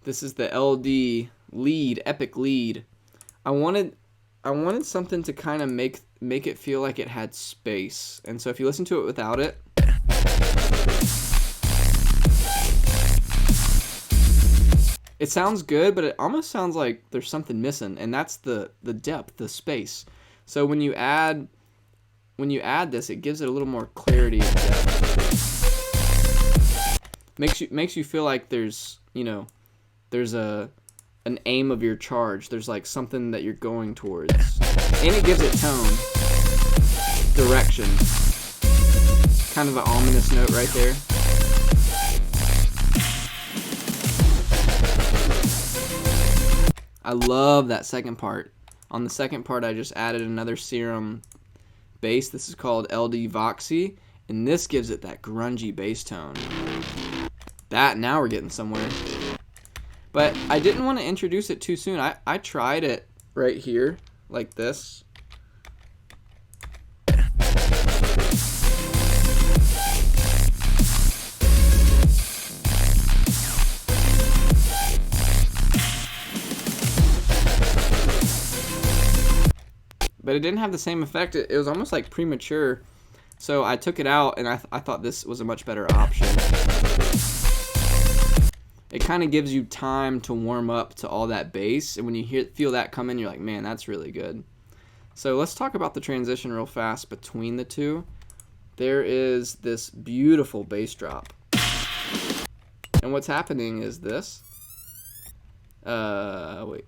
This is the LD lead, epic lead. I wanted something to kind of make it feel like it had space. And so if you listen to it without it, it sounds good, but it almost sounds like there's something missing, and that's the depth, the space. So when you add this, it gives it a little more clarity and depth. Makes you feel like there's an aim of your charge. There's like something that you're going towards, and it gives it tone, direction. Kind of an ominous note right there. I love that second part. On the second part, I just added another serum bass. This is called LD Voxy, and this gives it that grungy bass tone. Now we're getting somewhere. But I didn't want to introduce it too soon. I tried it right here, like this. But it didn't have the same effect. It was almost like premature. So I took it out, and I thought this was a much better option. It kind of gives you time to warm up to all that bass, and when you feel that come in, you're like, man, that's really good. So let's talk about the transition real fast between the two. There is this beautiful bass drop. And what's happening is this. Wait.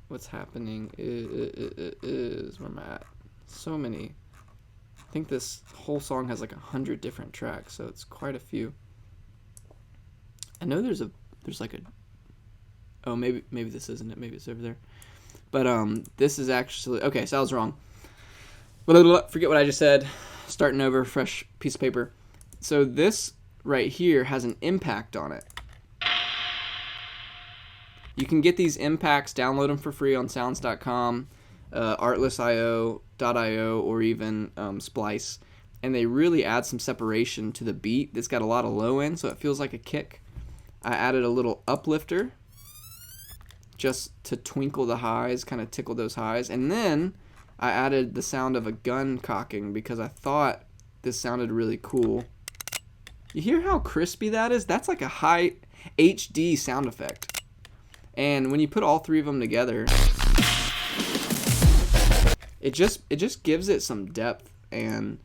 what's happening is where am I at? So many. I think this whole song has like 100 different tracks, so it's quite a few. I know there's like a, oh, maybe this isn't it, maybe it's over there. But this is actually, okay, so I was wrong. Forget what I just said. Starting over, fresh piece of paper. So this right here has an impact on it. You can get these impacts, download them for free on sounds.com, artless.io, or even Splice. And they really add some separation to the beat. It's got a lot of low end, so it feels like a kick. I added a little uplifter just to twinkle the highs, kind of tickle those highs. And then I added the sound of a gun cocking because I thought this sounded really cool. You hear how crispy that is? That's like a high HD sound effect. And when you put all three of them together, it just gives it some depth and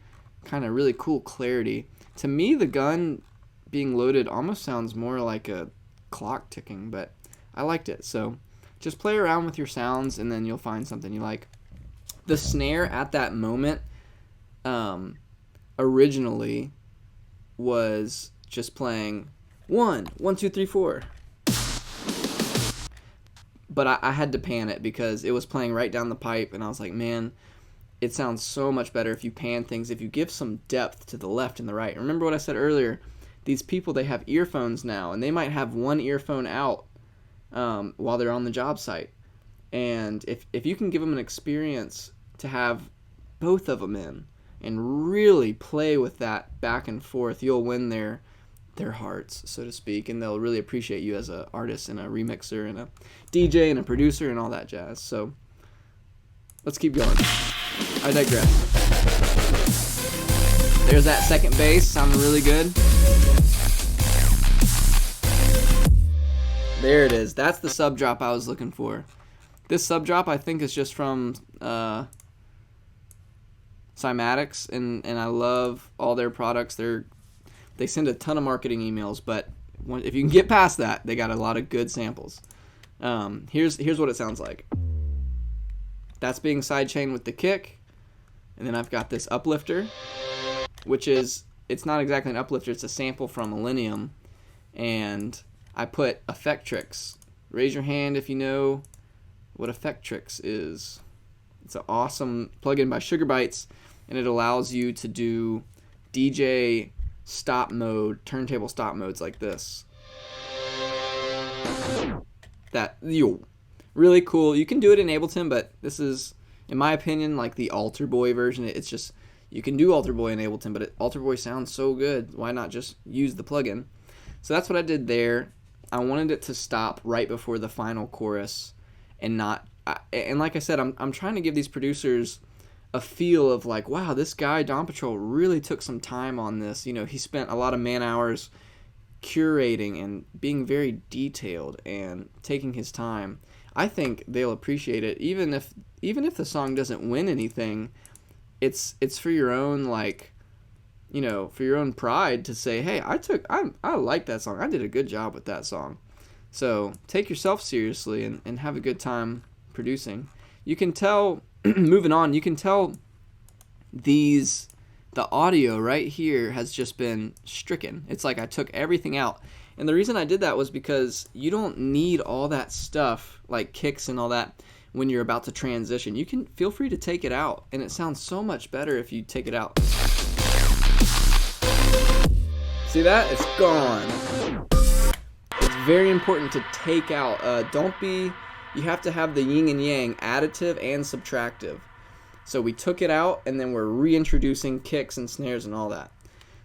kind of really cool clarity. To me, the gun being loaded almost sounds more like a clock ticking, but I liked it. So just play around with your sounds and then you'll find something you like. The snare at that moment originally was just playing 1, 1, 2, 3, 4. But I had to pan it because it was playing right down the pipe, and I was like, man, it sounds so much better if you pan things, if you give some depth to the left and the right. Remember what I said earlier? These people, they have earphones now, and they might have one earphone out while they're on the job site. And if you can give them an experience to have both of them in and really play with that back and forth, you'll win their hearts, so to speak, and they'll really appreciate you as an artist and a remixer and a DJ and a producer and all that jazz. So let's keep going. I digress. There's that second bass sounding really good. There it is. That's the sub drop I was looking for. This sub drop I think is just from Cymatics, and I love all their products. They send a ton of marketing emails, but if you can get past that, they got a lot of good samples. Here's what it sounds like. That's being sidechained with the kick, and then I've got this uplifter, which is, it's not exactly an uplifter, it's a sample from Illenium, and I put Effectrix. Raise your hand if you know what Effectrix is. It's an awesome plugin by Sugar Bytes, and it allows you to do DJ stop mode, turntable stop modes like this. Really cool. You can do it in Ableton, but this is, in my opinion, like the Alter Boy version. It's just, you can do Alter Boy in Ableton, but Alter Boy sounds so good. Why not just use the plugin? So that's what I did there. I wanted it to stop right before the final chorus, and not. And like I said, I'm trying to give these producers a feel of like, wow, this guy dawnpatrol really took some time on this. You know, he spent a lot of man hours curating and being very detailed and taking his time. I think they'll appreciate it, even if the song doesn't win anything. It's for your own, like, you know, for your own pride to say, hey, I like that song. I did a good job with that song. So take yourself seriously and have a good time producing. You can tell, moving on, you can tell the audio right here has just been stricken. It's like I took everything out. And the reason I did that was because you don't need all that stuff, like kicks and all that, when you're about to transition. You can feel free to take it out, and it sounds so much better if you take it out. See that? It's gone. It's very important to take out. You have to have the yin and yang, additive and subtractive. So we took it out, and then we're reintroducing kicks and snares and all that.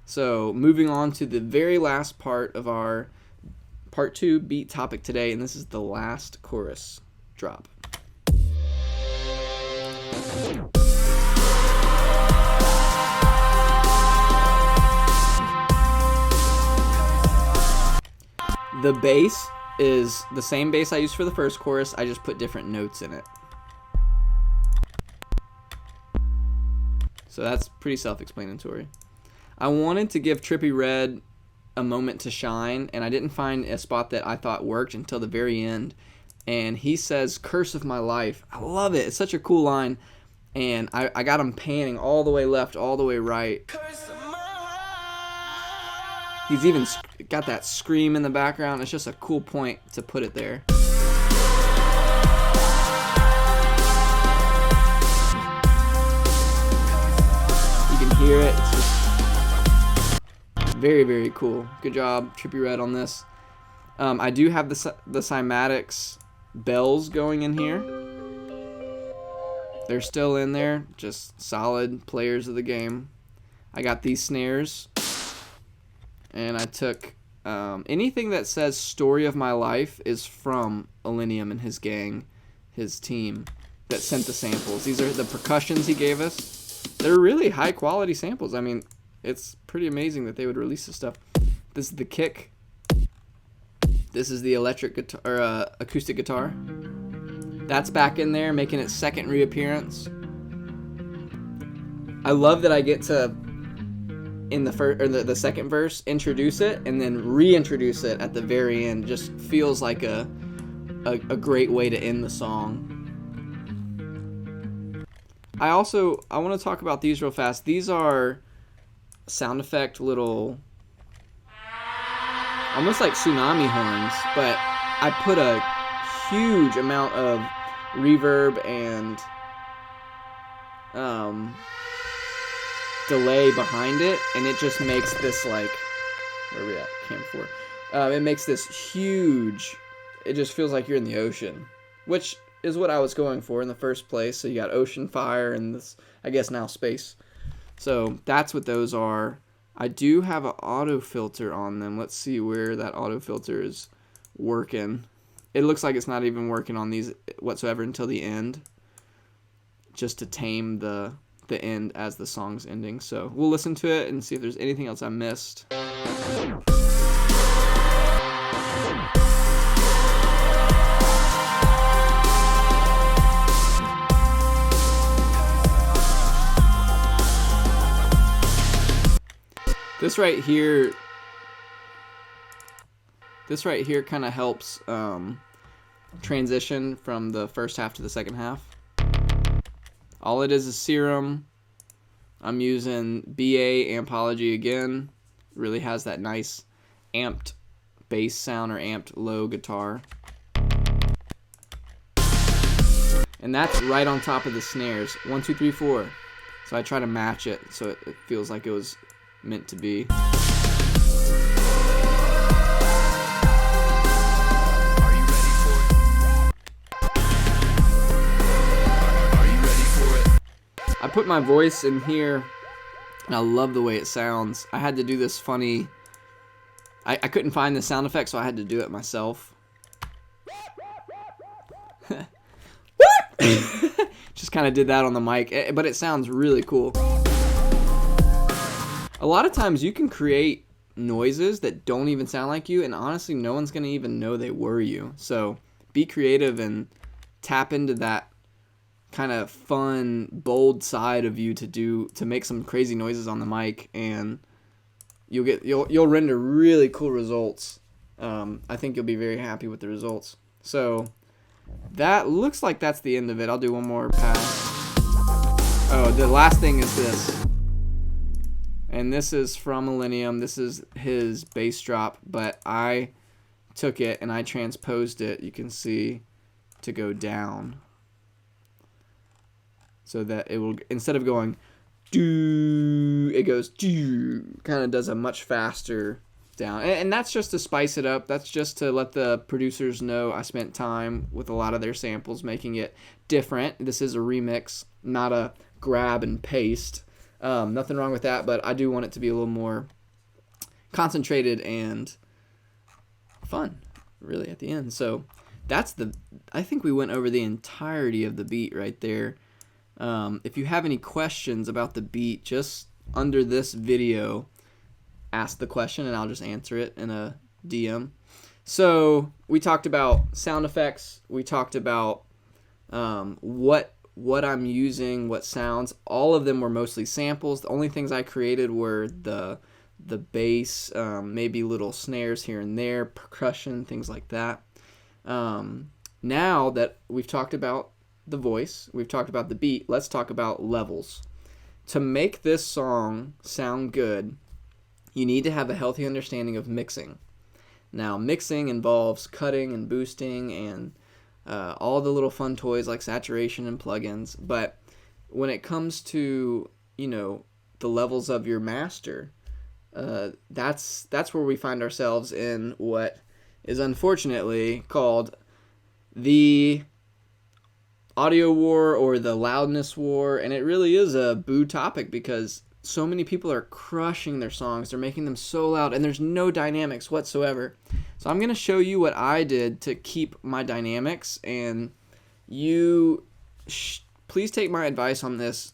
So moving on to the very last part of our part 2 beat topic today, and this is the last chorus drop. The bass is the same bass I used for the first chorus, I just put different notes in it. So that's pretty self-explanatory. I wanted to give Trippie Red a moment to shine, and I didn't find a spot that I thought worked until the very end. and he says "Curse of My Life." I love it. It's such a cool line, and I got him panning all the way left, all the way right. He's even got that scream in the background. It's just a cool point to put it there. You can hear it. It's just very, very cool. Good job, Trippie Red, on this. I do have the cymatics bells going in here. They're still in there, just solid players of the game. I got these snares, and I took anything that says "Story of My Life" is from Illenium and his gang, his team that sent the samples. These are the percussions he gave us. They're really high quality samples. I mean, it's pretty amazing that they would release this stuff. This is the kick. This is the electric guitar, or acoustic guitar. That's back in there, making its second reappearance. I love that I get to, in the first or the second verse, introduce it and then reintroduce it at the very end. Just feels like a great way to end the song. I want to talk about these real fast. These are sound effect little, almost like tsunami horns, but I put a huge amount of reverb and delay behind it, and it just makes this, like, where are we at? Cam 4. It makes this huge, it just feels like you're in the ocean, which is what I was going for in the first place. So you got ocean, fire, and this, I guess now space. So that's what those are. I do have an auto filter on them. Let's see where that auto filter is working. It looks like it's not even working on these whatsoever until the end, just to tame the end as the song's ending. So we'll listen to it and see if there's anything else I missed. This right here kind of helps transition from the first half to the second half. All it is Serum. I'm using BA Ampology again. Really has that nice amped bass sound or amped low guitar. And that's right on top of the snares. 1, 2, 3, 4. So I try to match it so it feels like it was meant to be. I put my voice in here, and I love the way it sounds. I had to do this funny, I couldn't find the sound effect, so I had to do it myself. Just kind of did that on the mic, but it sounds really cool. A lot of times you can create noises that don't even sound like you, and honestly no one's going to even know they were you. So be creative and tap into that kind of fun, bold side of you to make some crazy noises on the mic, and you'll render really cool results. I think you'll be very happy with the results. So that looks like that's the end of it. I'll do one more pass. Oh, the last thing is this. And this is from Illenium. This is his bass drop, but I took it and I transposed it, you can see, to go down. So that it will, instead of going doo, it goes doo, kind of does a much faster down. And that's just to spice it up. That's just to let the producers know I spent time with a lot of their samples making it different. This is a remix, not a grab and paste. Nothing wrong with that, but I do want it to be a little more concentrated and fun, really, at the end. So that's I think we went over the entirety of the beat right there. If you have any questions about the beat, just under this video, ask the question and I'll just answer it in a DM. So we talked about sound effects. We talked about what I'm using, what sounds. All of them were mostly samples. The only things I created were the bass, maybe little snares here and there, percussion, things like that. Now that we've talked about the voice, we've talked about the beat, let's talk about levels. To make this song sound good, you need to have a healthy understanding of mixing. Now, mixing involves cutting and boosting and all the little fun toys like saturation and plugins. But when it comes to, the levels of your master, that's where we find ourselves in what is unfortunately called the audio war or the loudness war. And it really is a boo topic because so many people are crushing their songs. They're making them so loud and there's no dynamics whatsoever. So I'm going to show you what I did to keep my dynamics, and you please take my advice on this.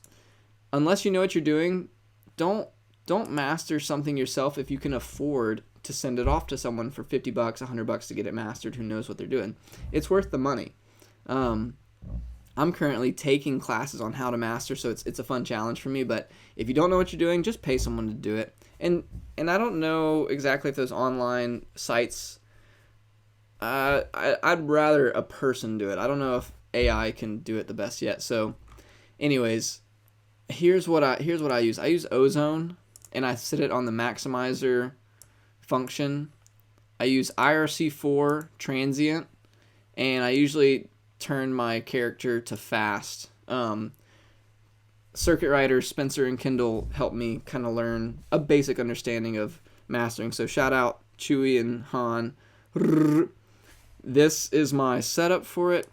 Unless you know what you're doing, don't master something yourself if you can afford to send it off to someone for $50, $100 to get it mastered who knows what they're doing. It's worth the money. I'm currently taking classes on how to master, so it's a fun challenge for me. But if you don't know what you're doing, just pay someone to do it. And I don't know exactly if those online sites. I'd rather a person do it. I don't know if AI can do it the best yet. So, anyways, here's what I use. I use Ozone, and I set it on the Maximizer function. I use IRC4 transient, and I usually turn my character to fast. Circuit writers Spencer and Kendall helped me kind of learn a basic understanding of mastering. So shout out Chewy and Han. This is my setup for it.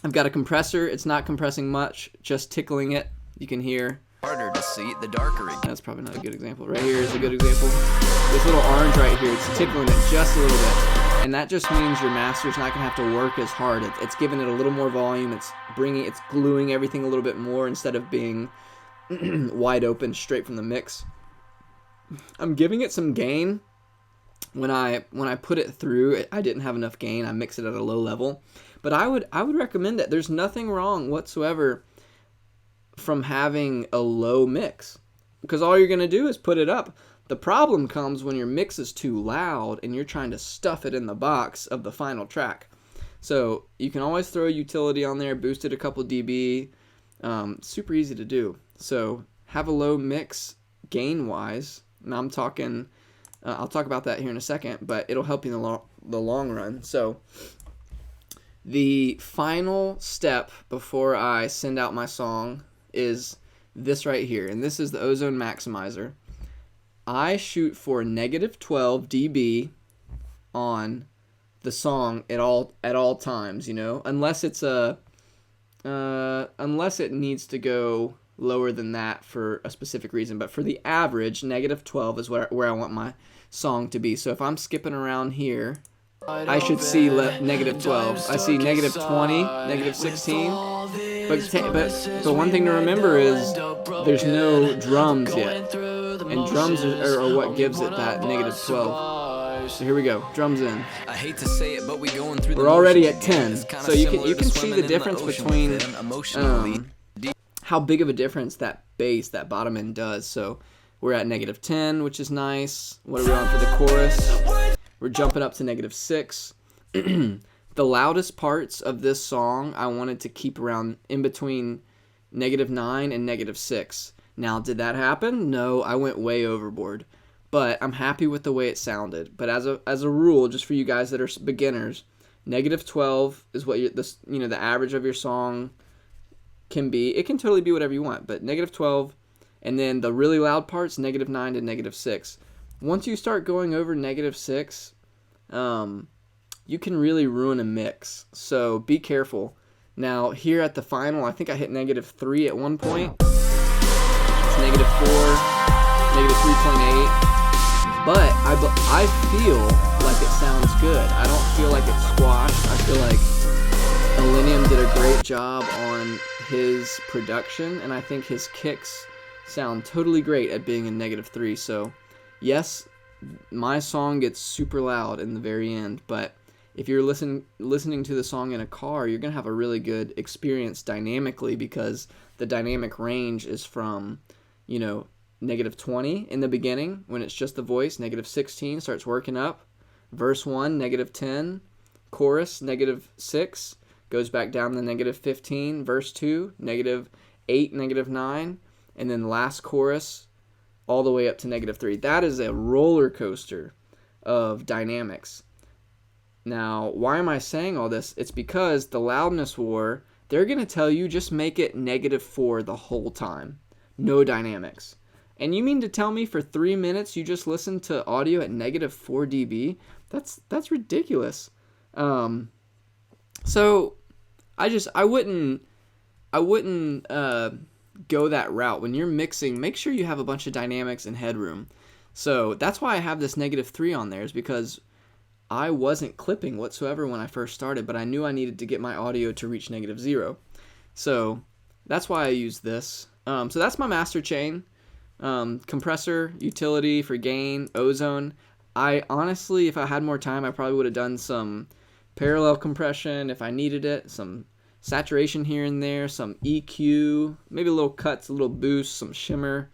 I've got a compressor. It's not compressing much, just tickling it. You can hear. Harder to see, the darker it gets. That's probably not a good example. Right here is a good example. This little orange right here, it's tickling it just a little bit. And that just means your master's not going to have to work as hard. It's giving it a little more volume. It's gluing everything a little bit more instead of being wide open straight from the mix. I'm giving it some gain. When I put it through, I didn't have enough gain. I mix it at a low level. But I would recommend it. There's nothing wrong whatsoever from having a low mix, because all you're going to do is put it up. The problem comes when your mix is too loud and you're trying to stuff it in the box of the final track. So you can always throw a utility on there, boost it a couple dB. Super easy to do. So have a low mix gain wise. And I'm talking, I'll talk about that here in a second, but it'll help you in the long run. So the final step before I send out my song is this right here, and this is the Ozone Maximizer. I shoot for -12 dB on the song at all times, unless it's unless it needs to go lower than that for a specific reason. But for the average, -12 is where I want my song to be. So if I'm skipping around here, I should see -12. I see -20, -16. But one thing to remember is there's no drums yet, and drums are what gives it that -12. So here we go, drums in. I hate to say it, but we're already at 10. So you can see the difference between how big of a difference that bass, that bottom end does. So we're at -10, which is nice. What are we on for the chorus? We're jumping up to -6. The loudest parts of this song I wanted to keep around in between -9 and -6. Now, did that happen? No, I went way overboard. But I'm happy with the way it sounded. But as a rule, just for you guys that are beginners, -12 is what the average of your song can be. It can totally be whatever you want, but -12, and then the really loud parts, -9 to -6. Once you start going over -6, you can really ruin a mix. So be careful. Now here at the final, I think I hit -3 at one point. It's -4, -3.8. But I feel like it sounds good. I don't feel like it's squashed. I feel like Illenium did a great job on his production, and I think his kicks sound totally great at being in -3. So yes, my song gets super loud in the very end, but if you're listening to the song in a car, you're going to have a really good experience dynamically, because the dynamic range is from, -20 in the beginning when it's just the voice, -16 starts working up, verse 1, -10, chorus, -6, goes back down to -15, verse 2, -8, -9, and then last chorus all the way up to -3. That is a roller coaster of dynamics. Now, why am I saying all this? It's because the loudness war, they're going to tell you just make it -4 the whole time. No dynamics. And you mean to tell me for 3 minutes you just listen to audio at -4 dB? That's ridiculous. So I wouldn't go that route. When you're mixing, make sure you have a bunch of dynamics and headroom. So that's why I have this -3 on there, is because I wasn't clipping whatsoever when I first started, but I knew I needed to get my audio to reach -0. So that's why I use this. So that's my master chain. Compressor, utility for gain, ozone. I honestly, if I had more time, I probably would have done some parallel compression if I needed it, some saturation here and there, some EQ, maybe a little cuts, a little boost, some shimmer.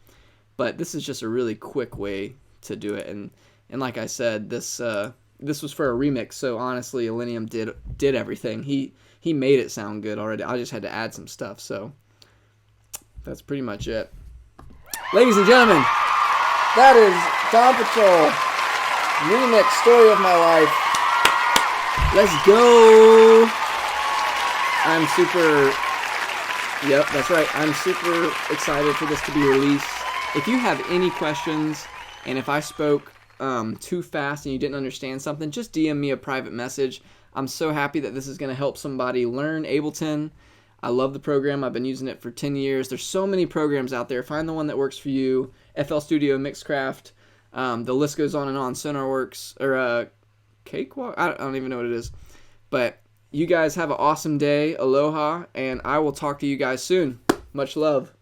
But this is just a really quick way to do it. And like I said, this was for a remix, so honestly, Illenium did everything. He made it sound good already. I just had to add some stuff. So that's pretty much it. Ladies and gentlemen, that is Dawn Patrol remix, story of my life. Let's go. Yep, that's right. I'm super excited for this to be released. If you have any questions, and if I spoke too fast and you didn't understand something, just DM me a private message. I'm so happy that this is going to help somebody learn Ableton. I love the program. I've been using it for 10 years. There's so many programs out there. Find the one that works for you. FL Studio, Mixcraft. The list goes on and on. Sonarworks, or Cakewalk. I don't even know what it is. But you guys have an awesome day. Aloha. And I will talk to you guys soon. Much love.